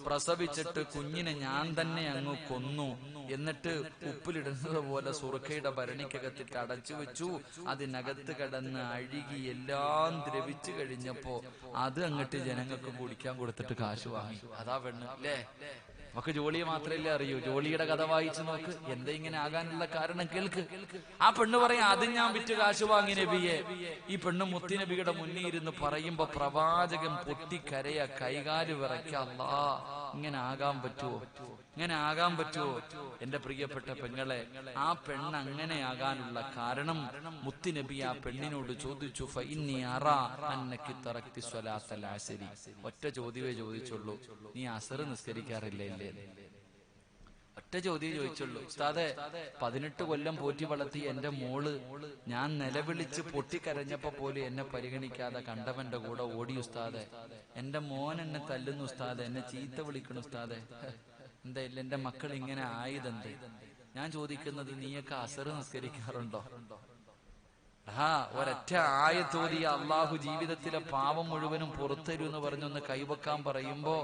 പ്രസവിച്ചിട്ട് കുഞ്ഞിനെ ഞാൻ തന്നെ അങ്ങ് കൊന്നു. എന്നിട്ട് ഉപ്പിലിടുന്നത് പോലെ സുർഖയുടെ ഭരണിക്കകത്തിട്ട് അടച്ചു വെച്ചു. അതിനകത്ത് കിടന്ന് അഴുകി എല്ലാം ദ്രവിച്ചു കഴിഞ്ഞപ്പോ അത് അങ്ങോട്ട് ജനങ്ങൾക്ക് കുടിക്കാൻ കൊടുത്തിട്ട് കാശ് വാങ്ങി. അതാ പെണ്ണ് അല്ലേ? നമുക്ക് ജോളിയെ മാത്രമല്ലേ അറിയൂ. ജോളിയുടെ കഥ വായിച്ചു നോക്ക്, എന്താ ഇങ്ങനെ ആകാനുള്ള കാരണം കേൾക്ക്. ആ പെണ്ണ് പറയാം, അത് ഞാൻ വിറ്റ് കാശ് വാങ്ങി നബിയെ. ഈ പെണ്ണ് മുത്തുനബിയുടെ മുന്നിൽ ഇരുന്ന് പറയുമ്പോ പ്രവാചകൻ പൊട്ടിക്കരയ, കൈകാല് വിറയ്ക്ക. അല്ലാ, ഇങ്ങനെ ആകാൻ പറ്റുമോ? ഇങ്ങനെ ആകാൻ പറ്റുമോ? എന്റെ പ്രിയപ്പെട്ട പെങ്ങളെ, ആ പെണ്ണ് അങ്ങനെയാകാനുള്ള കാരണം മുത്തുനബി ആ പെണ്ണിനോട് ചോദിച്ചു, ഫഇന്നി അറാ അന്നകി തറക്തി സ്വലാത്തൽ അസ്രി. ഒറ്റ ചോദ്യമേ ചോദിച്ചുള്ളൂ, നീ അസർ നിസ്കരിക്കാറില്ലേ? ഒറ്റ ചോദ്യം ചോദിച്ചുള്ളൂ. ഉസ്താദെ, 18 കൊല്ലം പോറ്റി വളർത്തി എന്റെ മോള് ഞാൻ നിലവിളിച്ച് പൊട്ടിക്കരഞ്ഞപ്പോ പോലും എന്നെ പരിഗണിക്കാതെ കണ്ടവന്റെ കൂടെ ഓടി ഉസ്താദെ. എന്റെ മോൻ എന്നെ തല്ലുന്നു ഉസ്താദെ, എന്നെ ചീത്ത വിളിക്കണു ഉസ്താദെ. എന്താ ഇല്ല, എന്റെ മക്കൾ ഇങ്ങനെ ആയതെന്ത്? ഞാൻ ചോദിക്കുന്നത്, നീയൊക്കെ അസർ നിസ്കരിക്കാറുണ്ടോ? ഒരൊറ്റ ആയത്തോതി അള്ളാഹു ജീവിതത്തിലെ പാവം മുഴുവനും പുറത്തരൂ എന്ന് പറഞ്ഞൊന്ന് കൈവക്കാൻ പറയുമ്പോ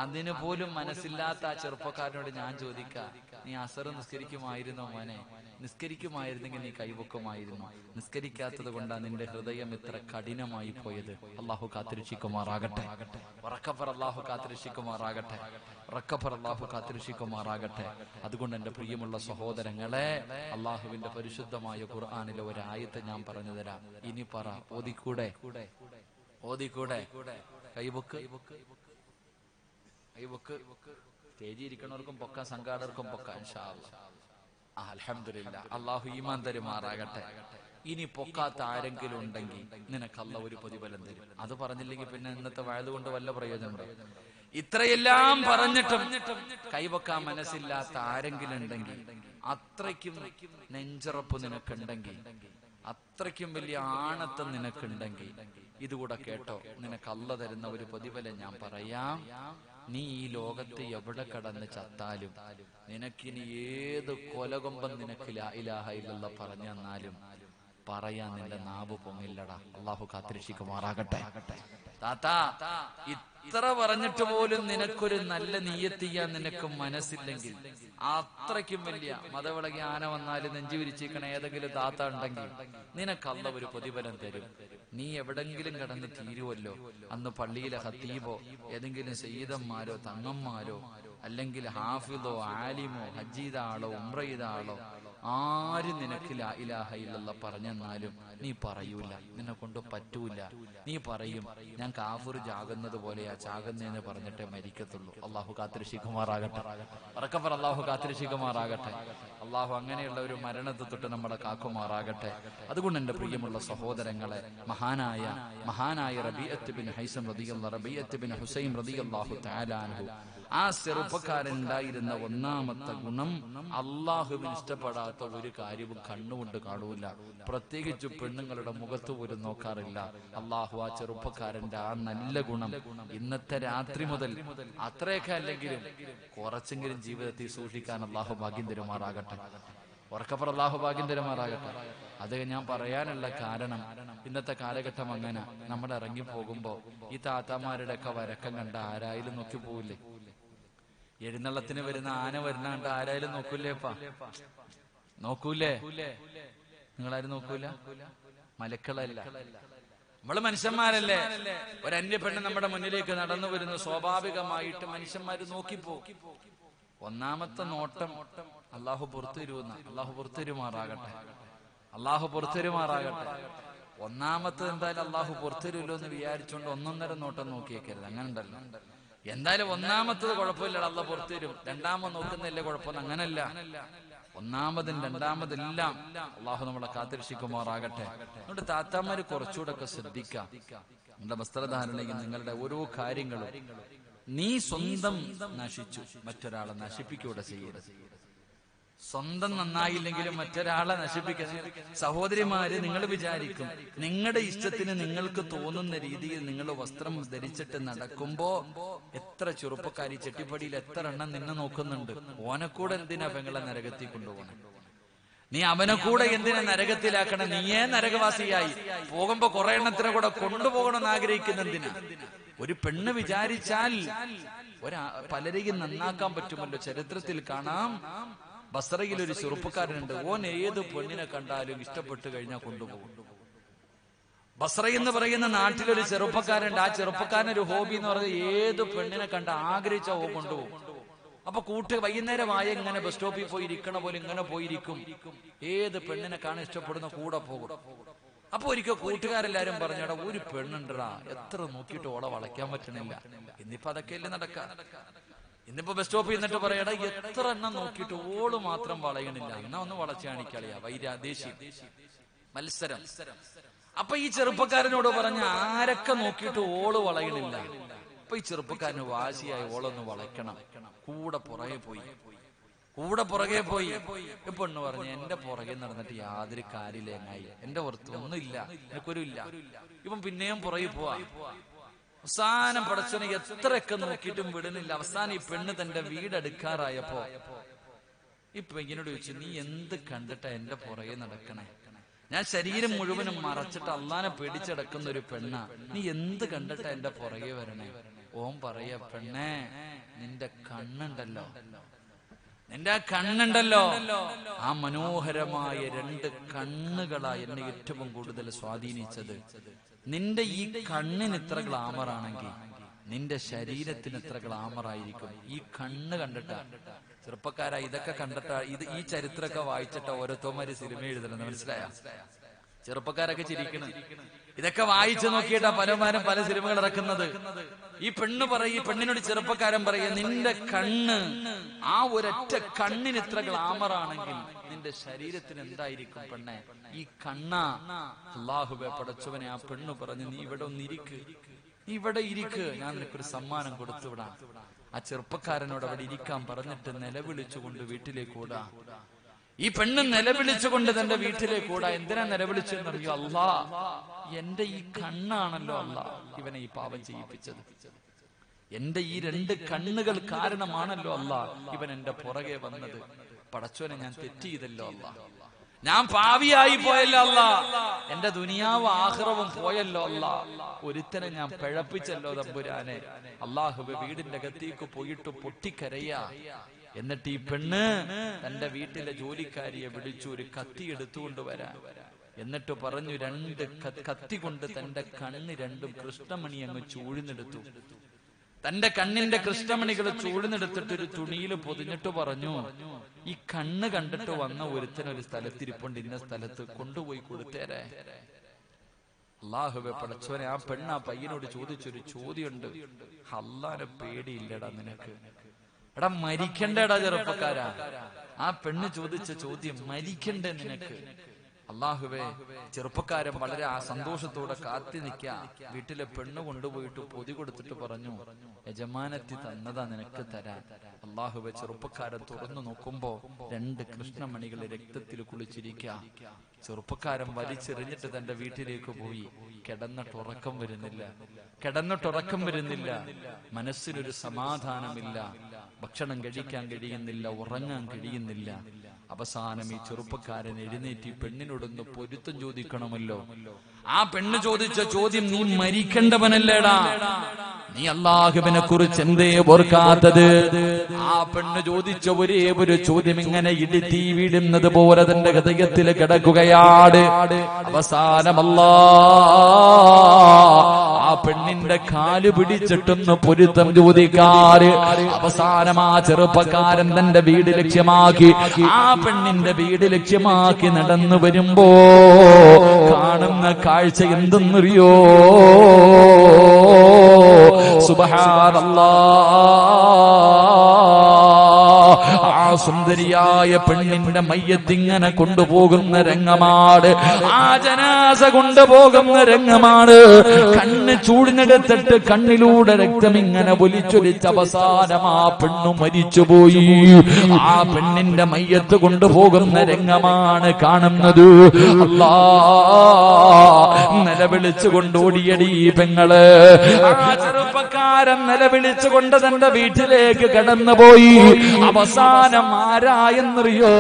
അതിന് പോലും മനസ്സില്ലാത്ത ആ ചെറുപ്പക്കാരനോട് ഞാൻ ചോദിക്കാം, നീ അസർ നിസ്കരിക്കുമായിരുന്നോ മോനെ? നിസ്കരിക്കുമായിരുന്നെങ്കിൽ നീ കൈവക്കുമായിരുന്നു. നിസ്കരിക്കാത്തത് കൊണ്ടാണ് നിന്റെ ഹൃദയം ഇത്ര കഠിനമായി പോയത്. അള്ളാഹു കാത്തിരക്ഷിക്കുമാറാകട്ടെ. ഉറക്കപ്പർ അള്ളാഹു കാത്തിരക്ഷിക്കുമാറാകട്ടെ. ഉറക്കപ്പർ അള്ളാഹു കാത്തിരക്ഷിക്കുമാറാകട്ടെ. അതുകൊണ്ട് എന്റെ പ്രിയമുള്ള സഹോദരങ്ങളെ, അള്ളാഹുവിന്റെ പരിശുദ്ധമായ ഖുർആനിലെ ഒരു ആയത്ത് ഞാൻ പറഞ്ഞു തരാം. ഇനി പറ, ഓതിക്കൂടെ? ഓതിക്കൂടെ? കൈബുക്ക് സ്റ്റേജിൽ ഇരിക്കണവർക്കും പൊക്കാം, സംഘാടകർക്കും പൊക്കാം. ഇൻഷാ അല്ലാഹ്. അൽഹംദുലില്ലാ, അള്ളാഹു ഈമാൻ തരുമാറാകട്ടെ. ഇനി പൊക്കാത്ത ആരെങ്കിലും ഉണ്ടെങ്കിൽ നിനക്ക് അല്ലാഹു ഒരു പ്രതിഫലം തരും. അത് പറഞ്ഞില്ലെങ്കിൽ പിന്നെ ഇന്നത്തെ വയത് കൊണ്ട് വല്ല പ്രയോജനമുണ്ടോ? ഇത്രയെല്ലാം പറഞ്ഞിട്ടും കൈവക്കാൻ മനസ്സില്ലാത്ത ആരെങ്കിലും ഉണ്ടെങ്കിൽ, അത്രയ്ക്കും നെഞ്ചുറപ്പ് നിനക്കുണ്ടെങ്കിൽ, അത്രയ്ക്കും വലിയ ആണത്തം നിനക്കുണ്ടെങ്കിൽ, ഇതുകൂടെ കേട്ടോ, നിനക്ക് അല്ലാഹു തരുന്ന ഒരു പ്രതിഫലം ഞാൻ പറയാം. നീ ഈ ലോകത്ത് എവിടെ കടന്ന് ചത്താലും, നിനക്കിനി ഏത് കൊലകൊമ്പം നിനക്ക് ലാ ഇലാഹ ഇല്ലല്ലാഹ് പറഞ്ഞു തന്നാലും പറയാൻ നിന്റെ നാവ് പൊങ്ങില്ലടാ. അള്ളാഹു കാത്തിരക്ഷിക്കുമാറാകട്ടെ. താത്താ, ഇത്ര പറഞ്ഞിട്ട് പോലും നിനക്കൊരു നല്ല നിയ്യത്ത് ചെയ്യാൻ നിനക്ക് മനസ്സില്ലെങ്കിൽ, അത്രയ്ക്കും വലിയ മതവിളകി ആന വന്നാലും നെഞ്ചു വിരിച്ചിരിക്കണ ഏതെങ്കിലും താത്ത ഉണ്ടെങ്കിൽ നിനക്ക് അല്ലാഹു ഒരു പ്രതിഫലം തരും. നീ എവിടെങ്കിലും കടന്ന് തീരുവല്ലോ, അന്ന് പള്ളിയിലെ ഖതീബോ ഏതെങ്കിലും സയ്യിദന്മാരോ തങ്ങന്മാരോ അല്ലെങ്കിൽ ഹാഫിദോ ആലിമോ ഹജ്ജ് ചെയ്ത ആളോ ഉംറ ചെയ്ത ആളോ ആരും നിനക്ക് ലാ ഇലാഹ ഇല്ലല്ലാഹ് പറഞ്ഞെന്നാലും നീ പറയൂല, നിന്നെ കൊണ്ട് പറ്റൂല. നീ പറയും, ഞാൻ കാഫിർ ചാകുന്നത് പോലെയാ ചാകുന്നതെന്ന് പറഞ്ഞിട്ടേ മരിക്കത്തുള്ളൂ. അള്ളാഹു കാത്തിരക്ഷിക്കുമാറാകട്ടെ. ഉറക്കപ്പർ അള്ളാഹു കാത്തിരക്ഷിക്കുമാറാകട്ടെ. അള്ളാഹു അങ്ങനെയുള്ള ഒരു മരണത്തെ തൊട്ട് നമ്മളെ കാക്കുമാറാകട്ടെ. അതുകൊണ്ട് എന്റെ പ്രിയമുള്ള സഹോദരങ്ങളെ, മഹാനായ റബീഅത്ത് ബിൻ ഹൈസം റളിയല്ലാഹു, റബീഅത്ത് ബിൻ ഹുസൈൻ റളിയല്ലാഹു തആല അൻഹു, ആ ചെറുപ്പക്കാരൻ ഉണ്ടായിരുന്ന ഒന്നാമത്തെ ഗുണം, അള്ളാഹുവിന് ഇഷ്ടപ്പെടാത്ത ഒരു കാര്യവും കണ്ണുകൊണ്ട് കാണൂല, പ്രത്യേകിച്ച് പെണ്ണുങ്ങളുടെ മുഖത്ത് പോലും നോക്കാറില്ല. അള്ളാഹു ആ ചെറുപ്പക്കാരന്റെ ആ നല്ല ഗുണം ഇന്നത്തെ രാത്രി മുതൽ, അത്രയൊക്കെ അല്ലെങ്കിലും കുറച്ചെങ്കിലും ജീവിതത്തിൽ സൂക്ഷിക്കാൻ അള്ളാഹു ഭാഗ്യം തരുമാറാകട്ടെ. ഉറക്കപ്പുറ അള്ളാഹു ഭാഗ്യം തരുമാറാകട്ടെ. അത് ഞാൻ പറയാനുള്ള കാരണം, ഇന്നത്തെ കാലഘട്ടം അങ്ങനെ, നമ്മൾ ഇറങ്ങി പോകുമ്പോ ഈ താത്താമാരുടെ ഒക്കെ വരക്കം കണ്ട ആരായാലും നോക്കി പോവില്ലേ? എഴുന്നള്ളത്തിന് വരുന്ന ആന വരുന്ന കണ്ട ആരായാലും നോക്കൂലേപ്പാ? നോക്കൂലേ? നിങ്ങളാരും നോക്കൂല? മലക്കളല്ല, നമ്മള് മനുഷ്യന്മാരല്ലേ? ഒരു അന്യ പെണ്ണ് നമ്മുടെ മുന്നിലേക്ക് നടന്നു വരുന്നു, സ്വാഭാവികമായിട്ട് മനുഷ്യന്മാര് നോക്കിപ്പോ. ഒന്നാമത്തെ നോട്ടം അള്ളാഹു പുറത്തുവരുമെന്ന, അള്ളാഹു പുറത്തുവരുമാറാകട്ടെ. അള്ളാഹു പുറത്തുവരുമാറാകട്ടെ. ഒന്നാമത്തെ എന്തായാലും അള്ളാഹു പുറത്തുവരുമല്ലോ എന്ന് വിചാരിച്ചുകൊണ്ട് 1.5 നോട്ടം നോക്കിയേക്കരുത്. അങ്ങനെ ഉണ്ടല്ലോ. എന്തായാലും ഒന്നാമത്തത് കുഴപ്പമില്ല, അള്ളാഹു പുറത്തുവരും. രണ്ടാമത് നോക്കുന്നില്ലേ കുഴപ്പം? അങ്ങനല്ല. ഒന്നാമതും രണ്ടാമതെല്ലാം അള്ളാഹു നമ്മളെ കാത്തിരക്ഷിക്കുമാറാകട്ടെ. അതുകൊണ്ട് താത്താമാര് കുറച്ചുകൂടെ ഒക്കെ ശ്രദ്ധിക്കാം. നിങ്ങളുടെ വസ്ത്രധാരണയും നിങ്ങളുടെ ഓരോ കാര്യങ്ങളും നീ സ്വന്തം നശിച്ചു, മറ്റൊരാളെ നശിപ്പിക്കൂടെ ചെയ്യരുത്. സ്വന്തം നന്നായില്ലെങ്കിലും മറ്റൊരാളെ നശിപ്പിക്കുന്നത്. സഹോദരിമാര്, നിങ്ങൾ വിചാരിക്കും നിങ്ങളുടെ ഇഷ്ടത്തിന് നിങ്ങൾക്ക് തോന്നുന്ന രീതിയിൽ നിങ്ങൾ വസ്ത്രം ധരിച്ചിട്ട് നടക്കുമ്പോ എത്ര ചെറുപ്പക്കാരി ചെട്ടിപ്പടിയിൽ എത്ര എണ്ണം നിന്നെ നോക്കുന്നുണ്ട്. ഓനെക്കൂടെ എന്തിനാ പെങ്ങളെ നരകത്തിൽ കൊണ്ടുപോകണം? നീ അവനെ കൂടെ എന്തിനാ നരകത്തിലാക്കണം? നീയേ നരകവാസിയായി പോകുമ്പോ കുറെ എണ്ണത്തിനെ കൂടെ കൊണ്ടുപോകണമെന്ന് ആഗ്രഹിക്കുന്ന എന്തിനാ? ഒരു പെണ്ണ് വിചാരിച്ചാൽ പലരെയും നന്നാക്കാൻ പറ്റുമല്ലോ. ചരിത്രത്തിൽ കാണാം, ബസ്രയിൽ ഒരു ചെറുപ്പക്കാരനുണ്ട്. ഓൻ ഏത് പെണ്ണിനെ കണ്ടാലും ഇഷ്ടപ്പെട്ടു കഴിഞ്ഞാൽ കൊണ്ടുപോകും. ബസ്ര എന്ന് പറയുന്ന നാട്ടിലൊരു ചെറുപ്പക്കാരുണ്ട്. ആ ചെറുപ്പക്കാരനൊരു ഹോബി എന്ന് പറയുന്നത് ഏത് പെണ്ണിനെ കണ്ട ആഗ്രഹിച്ച ഓ കൊണ്ടുപോകും. അപ്പൊ വൈകുന്നേരമായ ഇങ്ങനെ ബസ് സ്റ്റോപ്പിൽ പോയി ഇരിക്കണ പോലെ ഇങ്ങനെ പോയിരിക്കും. ഏത് പെണ്ണിനെ കാണാൻ ഇഷ്ടപ്പെടുന്ന കൂടെ പോകും. അപ്പൊ ഒരിക്കൽ കൂട്ടുകാരെല്ലാരും പറഞ്ഞടാ, ഒരു പെണ്ണുണ്ടടാ, എത്ര നോക്കിയിട്ട് ഓളെ വളയ്ക്കാൻ പറ്റണില്ല. ഇന്നിപ്പോ അതൊക്കെയല്ലേ നടക്ക. ഇന്നിപ്പോ ബസ് സ്റ്റോപ്പിൽ നിന്നിട്ട് പറയടാ, എത്ര എണ്ണം നോക്കിയിട്ട് ഓള് മാത്രം വളയണില്ല, എന്നാ ഒന്ന് വളച്ചു കാണിക്കളിയാ. വൈരാദേശി മത്സരം. അപ്പൊ ഈ ചെറുപ്പക്കാരനോട് പറഞ്ഞ ആരൊക്കെ നോക്കിയിട്ട് ഓള് വളയണില്ല. അപ്പൊ ഈ ചെറുപ്പക്കാരന് വാശിയായി ഓളൊന്ന് വളയ്ക്കണം. കൂടെ പുറകെ പോയി. പെണ്ണ് പറഞ്ഞു, എന്റെ പുറകെ നടന്നിട്ട് യാതൊരു കാര്യമില്ലേങ്ങായി, എന്റെ പുറത്ത് ഒന്നുമില്ല, എനിക്കൊരു ഇല്ല. ഇപ്പം പിന്നെയും പുറകെ പോവാ. അവസാനം പടച്ചോനെ എത്രയൊക്കെ നോക്കിയിട്ടും വിടുന്നില്ല. അവസാനം ഈ പെണ്ണ് തന്റെ വീടെടുക്കാറായപ്പോ ഈ പെണ്ണിനോട് ചോദിച്ചു, നീ എന്ത് കണ്ടിട്ടാ എന്റെ പുറകെ നടക്കണേ? ഞാൻ ശരീരം മുഴുവനും മറച്ചിട്ട് അള്ളാനെ പേടിച്ചടക്കുന്ന ഒരു പെണ്ണ, നീ എന്ത് കണ്ടിട്ടാ എന്റെ പുറകെ വരണേ? ഓം പറയാ, പെണ്ണേ, നിന്റെ കണ്ണുണ്ടല്ലോ, ആ മനോഹരമായ 2 കണ്ണുകളാ എന്നെ ഏറ്റവും കൂടുതൽ സ്വാധീനിച്ചത്. നിന്റെ ഈ കണ്ണിന് ഇത്ര ഗ്ലാമറാണെങ്കിൽ നിന്റെ ശരീരത്തിന് എത്ര ഗ്ലാമറായിരിക്കും. ഈ കണ്ണ് കണ്ടിട്ടാ. ചെറുപ്പക്കാരാ, ഇതൊക്കെ കണ്ടിട്ടാ, ഈ ചരിത്രമൊക്കെ വായിച്ചിട്ടാ ഓരോരുത്തന്മാര് സിനിമ എഴുതണം. മനസ്സിലായ? ചെറുപ്പക്കാരൊക്കെ ചിരിക്കണം. ഇതൊക്കെ വായിച്ചു നോക്കിയിട്ടാ പലമാരും പല സിനിമകൾ ഇറക്കുന്നത്. ഈ പെണ്ണിനോട് ചെറുപ്പക്കാരൻ പറയുക, നിന്റെ കണ്ണ്, ആ ഒരൊറ്റ കണ്ണിന് ഇത്ര ഗ്ലാമറാണെങ്കിൽ നിന്റെ ശരീരത്തിന് എന്തായിരിക്കും പെണ്ണെ? ഈ കണ്ണാ. അല്ലാഹുവേ പടച്ചവനെ, ആ പെണ്ണ് പറഞ്ഞു, നീ ഇവിടെ ഇവിടെ ഇരിക്ക്, ഞാൻ നിനക്കൊരു സമ്മാനം കൊടുത്തുവിടാം. ആ ചെറുപ്പക്കാരനോട് അവിടെ ഇരിക്കാൻ പറഞ്ഞിട്ട് നിലവിളിച്ചുകൊണ്ട് വീട്ടിലേക്ക് ഓടാ. ഈ പെണ്ണ് നിലവിളിച്ചുകൊണ്ട് തന്റെ വീട്ടിലേക്ക് ഓടാ. എന്തിനാ നിലവിളിച്ചെന്നറിയോ? അല്ലാ, എന്റെ ഈ കണ്ണാണല്ലോ അല്ലാ ഇവനെ ഈ പാപം ചെയ്യിപ്പിച്ചത്. എന്റെ ഈ 2 കണ്ണുകൾ കാരണമാണല്ലോ അല്ലാ ഇവൻ എന്റെ പുറകെ വന്നത്. പടച്ചോനെ, ഞാൻ തെറ്റിയതല്ലോ അല്ലാ, ഞാൻ പാവിയായി പോയല്ലോ അല്ലാ, എന്റെ ദുനിയാവ് ആഖിറവും പോയല്ലോ അല്ലാ, ഒരുത്തനെ ഞാൻ പിഴപ്പിച്ചല്ലോ തമ്പുരാനെ. അല്ലാഹുവേ, വീടിന്റെ അകത്തേക്ക് പോയിട്ട് പൊട്ടിക്കരയാ. എന്നിട്ട് ഈ പെണ്ണ് തന്റെ വീട്ടിലെ ജോലിക്കാരിയെ വിളിച്ചു ഒരു കത്തി എടുത്തുകൊണ്ട് വരാൻ. എന്നിട്ട് പറഞ്ഞു, 2 കത്തി കൊണ്ട് തന്റെ കണ്ണ് 2 കൃഷ്ണമണി അങ്ങ് ചൂഴ്ന്നെടുത്തു. തന്റെ കണ്ണിന്റെ കൃഷ്ണമണികൾ ചൂഴ്ന്നെടുത്തിട്ട് ഒരു തുണിയിൽ പൊതിഞ്ഞിട്ട് പറഞ്ഞു, ഈ കണ്ണ് കണ്ടിട്ട് വന്ന ഒരുത്തനൊരു സ്ഥലത്തിരിപ്പുണ്ട്, ഇന്ന സ്ഥലത്ത് കൊണ്ടുപോയി കൊടുത്തേരെ. അല്ലാഹുവേ പടച്ചോനെ, ആ പെണ്ണ് ആ പയ്യനോട് ചോദിച്ചൊരു ചോദ്യമുണ്ട്. അല്ലാഹുവിനെ പേടിയില്ലടാ നിനക്ക്? എടാ, മരിക്കണ്ടേടാ ചെറുപ്പക്കാരാ. ആ പെണ്ണ് ചോദിച്ച ചോദ്യം, മരിക്കണ്ടേ നിനക്ക്? അല്ലാഹുവേ, ചെറുപ്പക്കാരൻ വളരെ ആ സന്തോഷത്തോടെ കാത്തി നിൽക്കാ. വീട്ടിലെ പെണ്ണ് കൊണ്ടുപോയിട്ട് പൊതി കൊടുത്തിട്ട് പറഞ്ഞു, യജമാനത്തി തന്നതാ നിനക്ക് തരാൻ. അല്ലാഹുവേ, ചെറുപ്പക്കാരൻ തുറന്നു നോക്കുമ്പോ 2 കൃഷ്ണമണികൾ രക്തത്തിൽ കുളിച്ചിരിക്കുക. ചെറുപ്പക്കാരൻ വലിച്ചെറിഞ്ഞിട്ട് തന്റെ വീട്ടിലേക്ക് പോയി. കിടന്നിട്ടുറക്കം വരുന്നില്ല. മനസ്സിലൊരു സമാധാനമില്ല. ഭക്ഷണം കഴിക്കാൻ കഴിയുന്നില്ല, ഉറങ്ങാൻ കഴിയുന്നില്ല. അവസാനം ഈ ചെറുപ്പക്കാരൻ എഴുന്നേറ്റ് ഈ പെണ്ണിനോടൊന്ന് പൊരുത്തം ചോദിക്കണമല്ലോ. ആ പെണ്ണ് ചോദിച്ച ചോദ്യം, നീ മരിക്കേണ്ടവനല്ലേടാ, നീ അല്ലാഹുവിനെ കുറിച്ച് എന്തേ ഓർക്കാത്തത്? ആ പെണ്ണ് ചോദിച്ച ഒരേ ഒരു ചോദ്യം ഇങ്ങനെ ഇടിത്തീ വീടുന്നത് പോലെ തന്റെ ഹൃദയത്തിൽ കിടക്കുകയാണ്. അവസാനമല്ലാ ആ പെണ്ണിന്റെ കാല് പിടിച്ചിട്ടൊന്ന് പൊരുത്തം ചോദിക്കാറ്. അവസാനം ആ ചെറുപ്പക്കാരൻ തന്റെ വീട് ലക്ഷ്യമാക്കി, ആ പെണ്ണിന്റെ വീട് ലക്ഷ്യമാക്കി നടന്നു വരുമ്പോ കാണുന്ന കാഴ്ച എന്തെന്നറിയോ? സുബ്ഹാനല്ലാഹ്, ആ സുന്ദരിയായ പെണ്ണിന്റെ മയ്യത്തിങ്ങനെ കൊണ്ടുപോകുന്ന രംഗമാണ്, ആ ജനാസ കൊണ്ടുപോകുന്ന രംഗമാണ്. കണ്ണ് ചൂടിനെടുത്തിട്ട് കണ്ണിലൂടെ രക്തം ഇങ്ങനെ ഒലിച്ചൊലിച്ച് അവസാനം ആ പെണ്ണു മരിച്ചുപോയി. ആ പെണ്ണിന്റെ മയ്യത്ത് കൊണ്ടുപോകുന്ന രംഗമാണ് കാണുന്നത്. അല്ലാ, നിലവിളിച്ചുകൊണ്ട് ഓടിയടി പെങ്ങള്. ആ ചെറുപ്പക്കാരൻ നിലവിളിച്ചുകൊണ്ട് തന്റെ വീട്ടിലേക്ക് കടന്നുപോയി. അവസാനം ആരായെന്നറിയോ?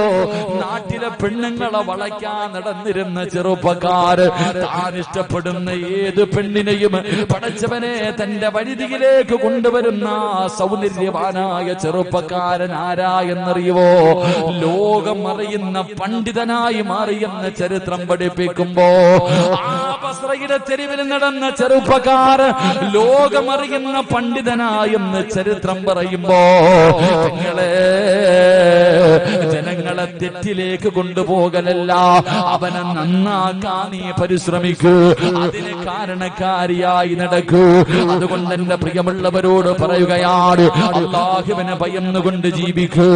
നാട്ടിലെ പെണ്ണുങ്ങളെ വളയ്ക്കാൻ നടന്നിരുന്ന ചെറുപ്പക്കാര്. താൻ ഇഷ്ടപ്പെടുന്ന ഏത് പെണ്ണിനെയും പടച്ചവനെ തന്റെ വഴിതിയിലേക്ക് കൊണ്ടുവരുന്ന സൗന്ദര്യവാനായ ചെറുപ്പക്കാരൻ ആരായെന്നറിയുവോ? ലോകം അറിയുന്ന പണ്ഡിതനായി മാറിയെന്ന ചരിത്രം പഠിപ്പിക്കുമ്പോ ആ ബസ്രയിലെ തെരുവിൽ നടന്ന ചെറുപ്പക്കാരൻ ലോകമറിയുന്ന പണ്ഡിതനായെന്ന് ചരിത്രം പറയുമ്പോ നിങ്ങളെ ജനങ്ങളെ തെറ്റിലേക്ക് കൊണ്ടുപോകലല്ല, അവനെ നന്നാക്കാൻ നീ പരിശ്രമിക്കൂ, അതിന് കാരണക്കാരിയായി നടക്കൂ. അതുകൊണ്ട് എന്റെ പ്രിയമുള്ളവരോട് പറയുകയാണ്, അല്ലാഹുവിനെ ഭയന്നുകൊണ്ട് ജീവിക്കൂ.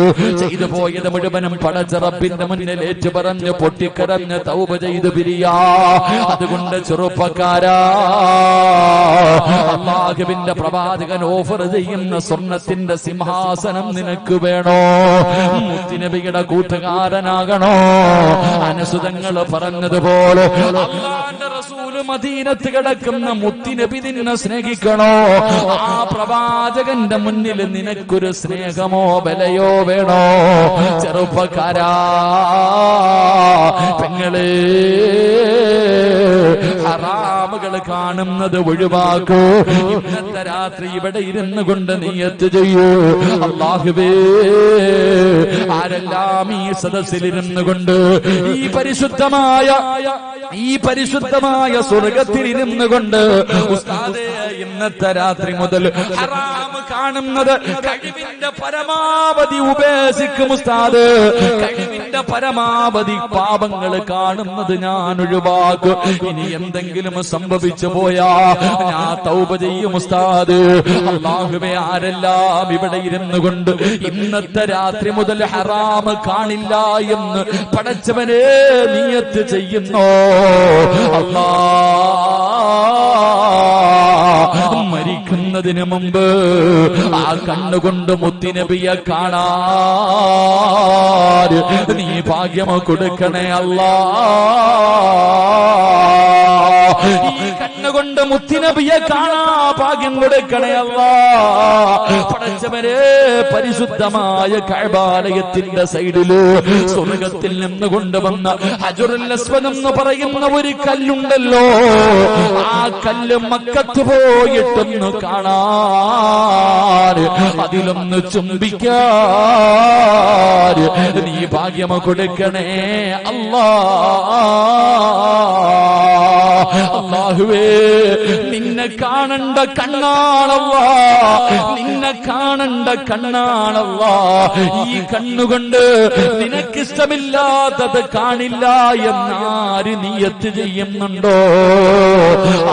ചെയ്തു പോയത് മുഴുവനും പടച്ചറപ്പിന്റെ മുന്നിൽ ഏറ്റുപറഞ്ഞ് പൊട്ടിക്കരഞ്ഞ് തൗബ ചെയ്ത് പിരിയാ. അതുകൊണ്ട് ചെറുപ്പക്കാരാ, അല്ലാഹുവിന്റെ പ്രവാചകൻ ഓഫർ ചെയ്യുന്ന സ്വർണത്തിന്റെ സിംഹാസനം നിനക്ക് വേണോ? മുത്തുനബിയുടെ കൂട്ടുകാരനാകണോ? അനുസുതങ്ങൾ പറഞ്ഞതുപോലെ അല്ലാഹുവിന്റെ റസൂൽ മദീനത്ത് കിടക്കുന്ന മുത്തുനബി നിന്നെ സ്നേഹിക്കണോ? ആ പ്രവാചകന്റെ മുന്നിൽ നിനക്കൊരു സ്നേഹമോ വിലയോ വേണോ? ചെറുപ്പക്കാരാ, പെങ്ങളെ, ഹറാമുകൾ കാണുന്നത് ഒഴിവാക്കൂ. ഇന്നത്തെ രാത്രി ഇവിടെ ഇരുന്നു കൊണ്ട് നിയ്യത്ത് ചെയ്യൂ. അല്ലാഹുവേ, ആരെല്ലാം ഈ സദസ്സിലിരുന്നു കൊണ്ട് ഈ പരിശുദ്ധമായ സ്വർഗത്തിൽ ഇരുന്നു കൊണ്ട് ഉസ്താദേ, ഇന്നത്തെ രാത്രി മുതൽ ഹറാം കാണുന്നത് കഴിവിന്റെ പരമാവധി ഉപേക്ഷിക്കും ഉസ്താദ്. കഴിവിന്റെ പരമാവധി പാപങ്ങൾ കാണുന്നത് ഞാൻ ഒഴിവാക്കും. ഇനി എന്തെങ്കിലും സംഭവിച്ചു പോയാ ഞാൻ തൗബ ചെയ്യും ഉസ്താദ്. അല്ലാഹുവേ, ആരെല്ലാം ഇവിടെ ഇരുന്നു കൊണ്ട് ഇന്നത്തെ രാത്രി മുതൽ ഹറാം കാണില്ല എന്ന് പടച്ചവനെ നിയത്ത് ചെയ്യുന്നോ? അല്ലാ, മരിക്കുന്നതിന് മുമ്പ് ആ കണ്ണുകൊണ്ട് മുത്തുനബിയെ കാണാൻ നീ ഭാഗ്യം കൊടുക്കണേ അല്ലാ. ഈ കണ്ണുകൊണ്ട് മുത്തുനബിയെ കാണാ ഭാഗ്യം കൊടുക്കണേ അല്ലാ. പടച്ചവനെ, പരിശുദ്ധമായ കഅബാലയത്തിന്റെ സൈഡില് സ്വർഗത്തിൽ നിന്ന് കൊണ്ടുവന്ന ഹജറുൽ അസ്വദ് എന്ന് പറയുന്ന ഒരു കല്ലുണ്ടല്ലോ, ആ കല്ല് മക്കത്ത് പോയിട്ടൊന്ന് കാണാൻ, അതിലൊന്ന് ചുംബിക്കാൻ നീ ഭാഗ്യം കൊടുക്കണേ അല്ലാ. അല്ലാഹുവേ, നിന്നെ കാണണ്ട കണ്ണാണല്ലാ, നിന്നെ കാണണ്ട കണ്ണാണല്ലാ. ഈ കണ്ണുകൊണ്ട് നിനക്കിഷ്ടമില്ലാത്തത് കാണില്ല എന്നാര് നിയത്ത് ചെയ്യുന്നുണ്ടോ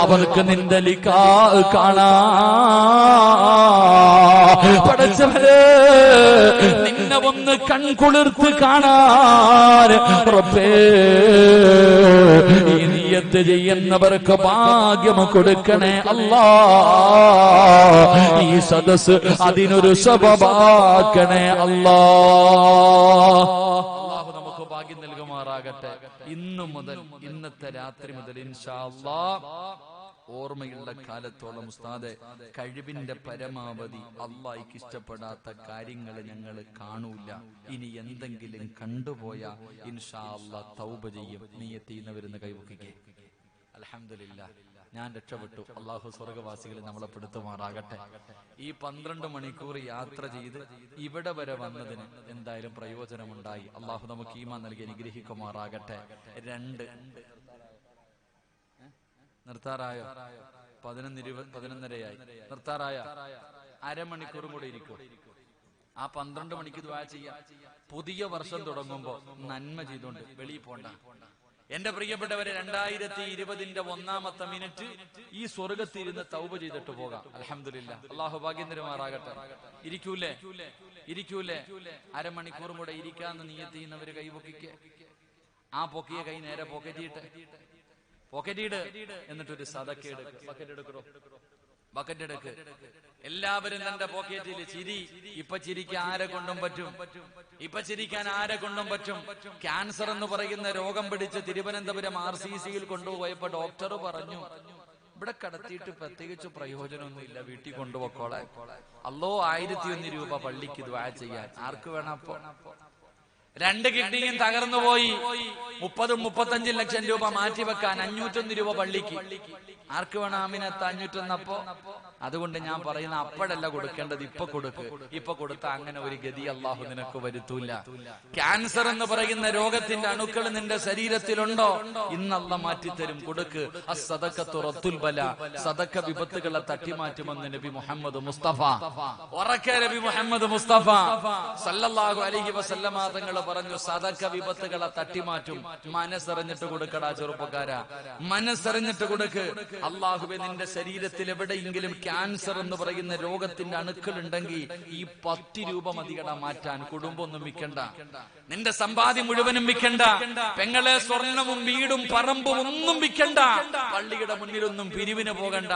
അവർക്ക് നിന്റെ ലിഖാ കാണാ. പടച്ചവരെ, നിന്നെ ഒന്ന് കൺകുളിർത്ത് കാണാൻ റബ്ബേ ഈ നിയത്ത് ചെയ്യുന്നവർക്ക് ഭാഗ്യം കൊടുക്കണേ അല്ലാ. ഈ സദസ് അതിനൊരു സബബാക്കണേ അല്ലാ. അല്ലാഹു നമുക്ക് ഭാഗ്യം നൽകുമാറാകട്ടെ. ഇന്നു മുതൽ, ഇന്നത്തെ രാത്രി മുതൽ ഇൻഷാ അല്ലാഹ് ഓർമ്മയുള്ള കാലത്തോളം ഉസ്താദെ കഴിവിന്റെ പരമാവധി അല്ലാഹ്ക്ക് ഇഷ്ടപ്പെടാത്ത കാര്യങ്ങൾ ഞങ്ങൾ കാണൂല. ഇനി എന്തെങ്കിലും കണ്ടുപോയാ ഇൻഷാ അല്ലാഹ് തൗബ ചെയ്യും. നിയ്യത്ത് ചെയ്യുന്നവരെന്ന് കൈവക്കുകയെ. അൽഹംദുലില്ലാഹ്, ഞാൻ രക്ഷപ്പെട്ടു. അള്ളാഹു സ്വർഗവാസികളെ നമ്മളെ പെടുത്തുമാറാകട്ടെ. ഈ 12 മണിക്കൂർ യാത്ര ചെയ്ത് ഇവിടെ വരെ വന്നതിന് എന്തായാലും പ്രയോജനമുണ്ടായി. അള്ളാഹു നമുക്ക് ഈമാൻ നൽകി അനുഗ്രഹിക്കുമാറാകട്ടെ. 2 നിർത്താറായോ? 11:20 നിർത്താറായ? അരമണിക്കൂറും കൂടെ ഇരിക്കും. ആ 12 മണിക്ക് ദുആ ചെയ്യാം. പുതിയ വർഷം തുടങ്ങുമ്പോ നന്മ ചെയ്തോണ്ട് വെളിയിൽ പോണ്ട. എന്റെ പ്രിയപ്പെട്ടവരെ, 2020 ഒന്നാമത്തെ മിനിറ്റ് ഈ സ്വർഗത്തിരുന്ന് തൗബ ചെയ്തിട്ട് പോകാം. അൽഹംദുലില്ലാഹ്, അല്ലാഹു ഭാഗ്യം തരുമാറാകട്ടെ. ഇരിക്കൂലേ? അരമണിക്കൂറും കൂടെ ഇരിക്കാന്ന് നിയത്ത് ചെയ്യുന്നവര് കൈപൊക്കിക്ക്. ആ പൊക്കിയ കൈ നേരെ പോക്കറ്റിട് എന്നിട്ടൊരു സദക്ക ബക്കറ്റ് എടുക്ക്. എല്ലാവരും തന്റെ പോക്കറ്റിൽ ചിരി. ഇപ്പൊ ചിരിക്കാൻ ആരെ കൊണ്ടും പറ്റും. ക്യാൻസർ എന്ന് പറയുന്ന രോഗം പിടിച്ച് തിരുവനന്തപുരം RCCയിൽ കൊണ്ടുപോയപ്പോ ഡോക്ടർ പറഞ്ഞു, ഇവിടെ കടത്തിയിട്ട് പ്രത്യേകിച്ച് പ്രയോജനമൊന്നുമില്ല, വീട്ടിൽ കൊണ്ടുപോക്കോളെ. അല്ലോ 1001 രൂപ പള്ളിക്ക് ദുആ ചെയ്യാൻ. ആർക്ക് വേണം അപ്പോ? 2 കിഡ്നിയും തകർന്നു പോയി. 30-35 ലക്ഷം രൂപ മാറ്റിവെക്കാൻ 501 രൂപ പള്ളിക്ക്. ആർക്ക് വേണം ആമിനത്ത് 501? അപ്പോ അതുകൊണ്ട് ഞാൻ പറയുന്ന അപ്പോഴല്ല കൊടുക്കേണ്ടത്, ഇപ്പൊ കൊടുത്ത അങ്ങനെ ഒരു ഗതി അള്ളാഹു നിനക്ക് വരുത്തൂല. ക്യാൻസർ എന്ന് പറയുന്ന രോഗത്തിന്റെ അണുക്കൾ നിന്റെ ശരീരത്തിലുണ്ടോ? ഇന്നല്ല മാറ്റിത്തരും. കൊടുക്ക്. അസ്സദഖത്തു റദ്ദുൽ ബലാ. സദഖ വിപത്തുകളെ തട്ടിമാറ്റുമെന്ന് നബി മുഹമ്മദ് മുസ്തഫ. ഉറക്കെ നബി മുഹമ്മദ് മുസ്തഫ സല്ലല്ലാഹു അലൈഹി വസല്ലമ തങ്ങൾ പറഞ്ഞു, സദഖ വിപത്തുകളെ തട്ടിമാറ്റും. മനസ്സറിഞ്ഞിട്ട് കൊടുക്കടാ ചെറുപ്പക്കാരാ, മനസ്സറിഞ്ഞിട്ട് കൊടുക്ക്. അള്ളാഹുവേ, നിന്റെ ശരീരത്തിൽ എവിടെയെങ്കിലും ക്യാൻസർ എന്ന് പറയുന്ന രോഗത്തിന്റെ അണുക്കൾ ഉണ്ടെങ്കിൽ ഈ 10 രൂപ മതികട മാറ്റാൻ. കുടുംബമൊന്നും വിൽക്കണ്ട, നിന്റെ സമ്പാദ്യം മുഴുവനും വിൽക്കണ്ട, പെങ്ങളെ സ്വർണവും വീടും പറമ്പും ഒന്നും വിൽക്കണ്ട, പള്ളിയുടെ മുന്നിലൊന്നും പിരിവിന് പോകണ്ട.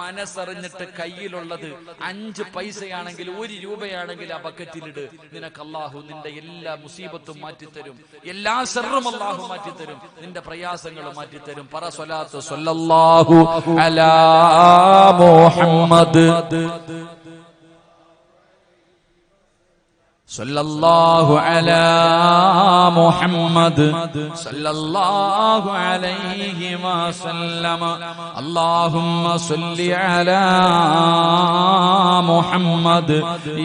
മനസ്സറിഞ്ഞിട്ട് കയ്യിലുള്ളത് 5 പൈസയാണെങ്കിൽ 1 രൂപയാണെങ്കിൽ ആ ബക്കറ്റിലിട്. നിനക്ക് അള്ളാഹു നിന്റെ എല്ലാ മുസീബത്തും മാറ്റിത്തരും, എല്ലാ ശർറും അള്ളാഹു മാറ്റിത്തരും, നിന്റെ പ്രയാസങ്ങൾ മാറ്റിത്തരും. പറ സ്വലാത്ത് സ്വല്ലല്ലാഹു അലാ മുഹമ്മദ് സല്ലല്ലാഹു അലാ മുഹമ്മദ് സല്ലല്ലാഹു അലൈഹി വസല്ലമ. അല്ലാഹുമ്മ സല്ലി അലാ മുഹമ്മദ്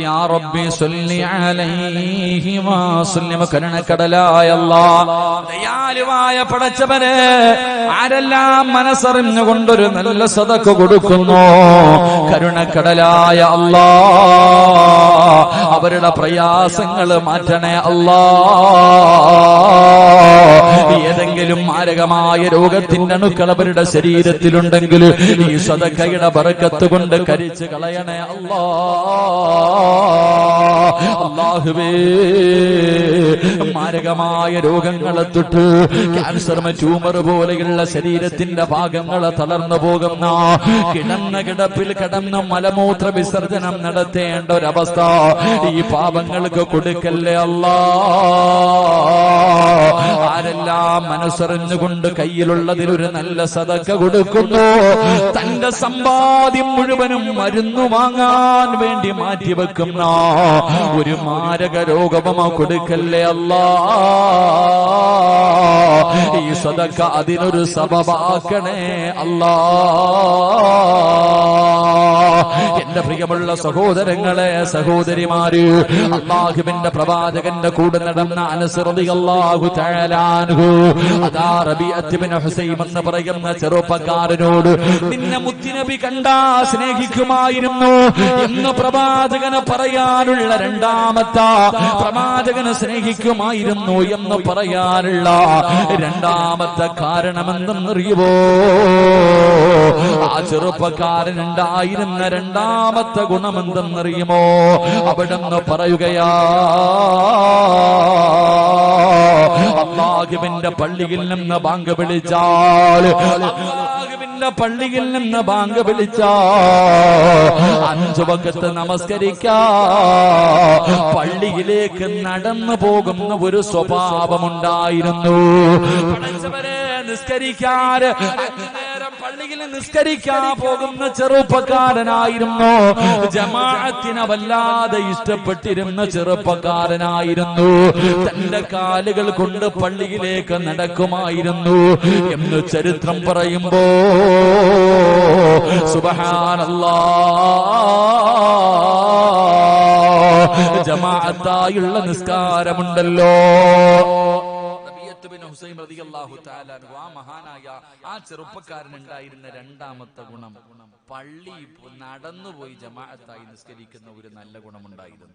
യാ റബ്ബി സല്ലി അലൈഹി വസല്ലമ. കരുണക്കടലായ അല്ലാഹ്, ദയാലുവായ പടച്ചവനെ, ആരെല്ലാം മനസ്സറിഞ്ഞുകൊണ്ടൊരു നല്ല സദഖ കൊടുക്കുന്നു, കരുണക്കടലായ അല്ലാഹ്, അവരുടെ പ്രയാസങ്ങള് മാറ്റണേ അല്ലാ. ഏതെങ്കിലും മാരകമായ രോഗത്തിന്റെ അണുക്കൾ അവരുടെ ശരീരത്തിലുണ്ടെങ്കിൽ ഈ സദഖയുടെ ബറക്കത്ത് കൊണ്ട് കരിച്ചു കളയണേ അല്ലാ. അല്ലാഹുവേ, മാരകമായ രോഗങ്ങളെ തൊട്ട് ക്യാൻസർ, ട്യൂമർ പോലെയുള്ള ശരീരത്തിന്റെ ഭാഗങ്ങളെ തളർന്നു പോകുന്ന, കിടന്ന കിടപ്പിൽ കിടന്ന് മലമൂത്ര വിസർജനം നടത്തേണ്ട ഒരവസ്ഥ ഈ പാപങ്ങൾക്ക് കൊടുക്കല്ലേ അല്ലാ. ആരെല്ലാം മനസ്സറിഞ്ഞുകൊണ്ട് കയ്യിലുള്ളതിലൊരു നല്ല സദഖ കൊടുക്കുന്നു, തന്റെ സമ്പാദ്യം മുഴുവനും മരുന്നു വാങ്ങാൻ വേണ്ടി മാറ്റിവെക്കുന്ന ഒരു മാരക രോഗമോ കൊടുക്കല്ലേ അല്ലാ. ഈ സദഖ അതിനൊരു സബബാക്കണേ അല്ലാ. എന്റെ പ്രിയമുള്ള സഹോദരങ്ങളെ, സഹോദരിമാര്, അല്ലാഹുവിന്റെ പ്രവാചകന്റെ കൂടെ നടന്ന അനസ് റളിയല്ലാഹു തആല അൻഹു, അതാ റബീഅത്ത് ഇബ്നു ഹുസൈം എന്ന് പറയുന്ന ചെറുപ്പക്കാരനോട്, നിന്നെ മുത്തുനബി കണ്ടാ സ്നേഹിക്കുമായിരുന്നു എന്ന് പ്രവാചകന് പറയാനുള്ള രണ്ടാമത്തെ, പ്രവാചകന് സ്നേഹിക്കുമായിരുന്നു എന്ന് പറയാനുള്ള രണ്ടാമത്തെ കാരണമെന്തെന്നറിയുവോ? ആ ചെറുപ്പക്കാരൻ ഉണ്ടായിരുന്ന രണ്ടാമത്തെ ഗുണമെന്തെന്നറിയുമോ? അവിടെന്ന് പറയുകയാ, അല്ലാഹുവിന്റെ പള്ളിയിൽ നിന്ന് ബാങ്ക് വിളിച്ചാൽ, അല്ലാഹുവിന്റെ പള്ളിയിൽ നിന്ന് ബാങ്ക് വിളിച്ചാൽ 5 വഖത്ത് നമസ്കരിക്കാ പള്ളിയിലേക്ക് നടന്നു പോകുന്ന ഒരു സ്വഭാവമുണ്ടായിരുന്നു. നിസ്കരിക്കാറ് പള്ളിയിൽ നിസ്കരിക്കാൻ പോകുന്ന ചെറുപ്പക്കാരനായിരുന്നു. ജമാഅത്തിനെ വല്ലാതെ ഇഷ്ടപ്പെട്ടിരുന്ന ചെറുപ്പക്കാരനായിരുന്നു. തന്റെ കാലുകൾ കൊണ്ട് പള്ളിയിലേക്ക് നടക്കുമായിരുന്നു എന്ന് ചരിത്രം പറയുമ്പോ സുബ്ഹാനല്ലാഹ്, ജമാഅത്തായുള്ള നിസ്കാരമുണ്ടല്ലോ. മഹാനായ ആ ചെറുപ്പക്കാരനുണ്ടായിരുന്ന രണ്ടാമത്തെ ഗുണം, പള്ളി നടന്നുപോയി ജമാഅത്തായി നിസ്കരിക്കുന്ന ഒരു നല്ല ഗുണമുണ്ടായിരുന്നു.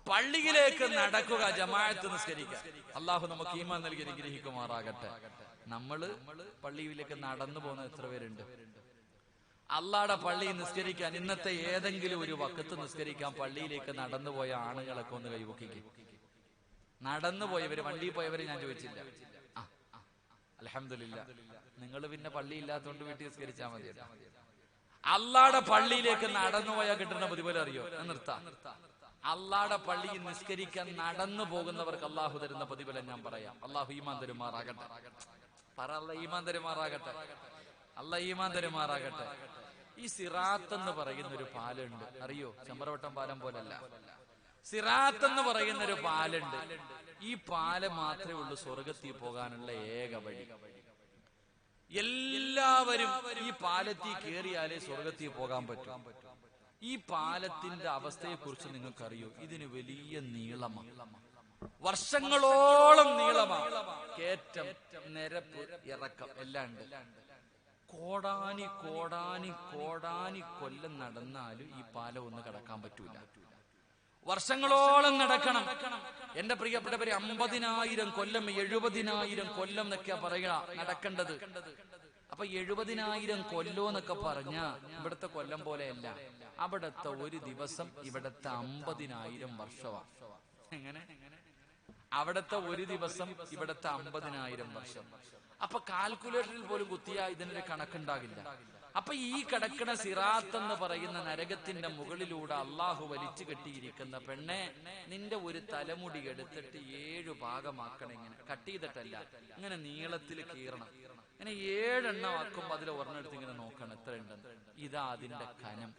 പള്ളിയിലേക്ക് നടക്കുക, ജമാഅത്ത് നിസ്കരിക്കുക. അള്ളാഹു നമുക്ക് ഈമാൻ നൽകി അനുഗ്രഹിക്കുമാറാകട്ടെ. നമ്മള് പള്ളിയിലേക്ക് നടന്നു പോകുന്ന എത്ര പേരുണ്ട്? അള്ളാടെ പള്ളി നിസ്കരിക്കാൻ ഇന്നത്തെ ഏതെങ്കിലും ഒരു വക്കത്ത് നിസ്കരിക്കാൻ പള്ളിയിലേക്ക് നടന്നു പോയ ആണുങ്ങളൊക്കെ ഒന്ന് കൈവക്കിക്കും. നടന്നു പോയവര്, വണ്ടി പോയവര് ഞാൻ ചോദിച്ചില്ല. അൽഹംദുലില്ലാ, നിങ്ങൾ പിന്നെ പള്ളി ഇല്ലാത്തതുകൊണ്ട് വീട്ടിൽ നിസ്കരിച്ചാൽ മതി. അള്ളാടെ പള്ളിയിലേക്ക് നടന്നു പോയാൽ കിട്ടുന്ന പ്രതിഫലം അറിയോ? നിർത്താം. അള്ളാടെ പള്ളിയിൽ നിസ്കരിക്കാൻ നടന്നു പോകുന്നവർക്ക് അള്ളാഹു തരുന്ന പ്രതിഫലം ഞാൻ പറയാം. അള്ളാഹു ഈമാൻ തരുമാറാകട്ടെ. പറ, അള്ളാഹ് ഈമാൻ തരുമാറാകട്ടെ. അള്ളാഹ് ഈമാൻ തരുമാറാകട്ടെ. ഈ സിറാത്ത് എന്ന് പറയുന്ന ഒരു പാലുണ്ട്, അറിയോ? ചമ്രവട്ടം പാലം പോലല്ല. സിറാത്ത് എന്ന് പറയുന്ന ഒരു പാലുണ്ട്. ഈ പാല് മാത്രമേ ഉള്ളൂ സ്വർഗത്തിൽ പോകാനുള്ള ഏക വഴി. എല്ലാവരും ഈ പാലത്തിൽ കയറിയാലേ സ്വർഗത്തിൽ പോകാൻ പറ്റും. ഈ പാലത്തിന്റെ അവസ്ഥയെ കുറിച്ച് നിങ്ങൾക്കറിയോ? ഇതിന് വലിയ നീളമാണ്, വർഷങ്ങളോളം നീളമാണ്. കയറ്റം, നിരപ്പ്, ഇറക്കം എല്ലാം ഉണ്ട്. കോടാനി കോടാനി കോടാനി കൊല്ലം നടന്നാലും ഈ പാലം ഒന്ന് കടക്കാൻ പറ്റൂല. വർഷങ്ങളോളം നടക്കണം. എന്റെ പ്രിയപ്പെട്ടവരെ, 50,000 കൊല്ലം, 70,000 കൊല്ലം എന്നൊക്കെയാ പറയുക നടക്കേണ്ടത്. അപ്പൊ 70,000 കൊല്ലം എന്നൊക്കെ പറഞ്ഞ ഇവിടുത്തെ കൊല്ലം പോലെയല്ല. അവിടത്തെ ഒരു ദിവസം ഇവിടത്തെ 50,000 വർഷമാണ്. എങ്ങനെ? അവിടത്തെ ഒരു ദിവസം ഇവിടത്തെ 50,000 വർഷം. അപ്പൊ കാൽക്കുലേറ്ററിൽ പോലും കുത്തിയാ ഇതിനൊരു കണക്കുണ്ടാകില്ല. അപ്പൊ ഈ കിടക്കണ സിറാത്ത് എന്ന് പറയുന്ന നരകത്തിന്റെ മുകളിലൂടെ അള്ളാഹു വലിച്ചു കെട്ടിയിരിക്കുന്ന പെണ്ണെ, നിന്റെ ഒരു തലമുടി എടുത്തിട്ട് 7 ഭാഗമാക്കണം. ഇങ്ങനെ കട്ട് ചെയ്തിട്ടല്ല, ഇങ്ങനെ നീളത്തിൽ കീറണം. ഇങ്ങനെ 7 എണ്ണം ആക്കുമ്പോ അതിൽ ഒരെണ്ണെടുത്ത് ഇങ്ങനെ നോക്കണം എത്ര ഉണ്ടെന്ന്. ഇതാ അതിന്റെ കനം.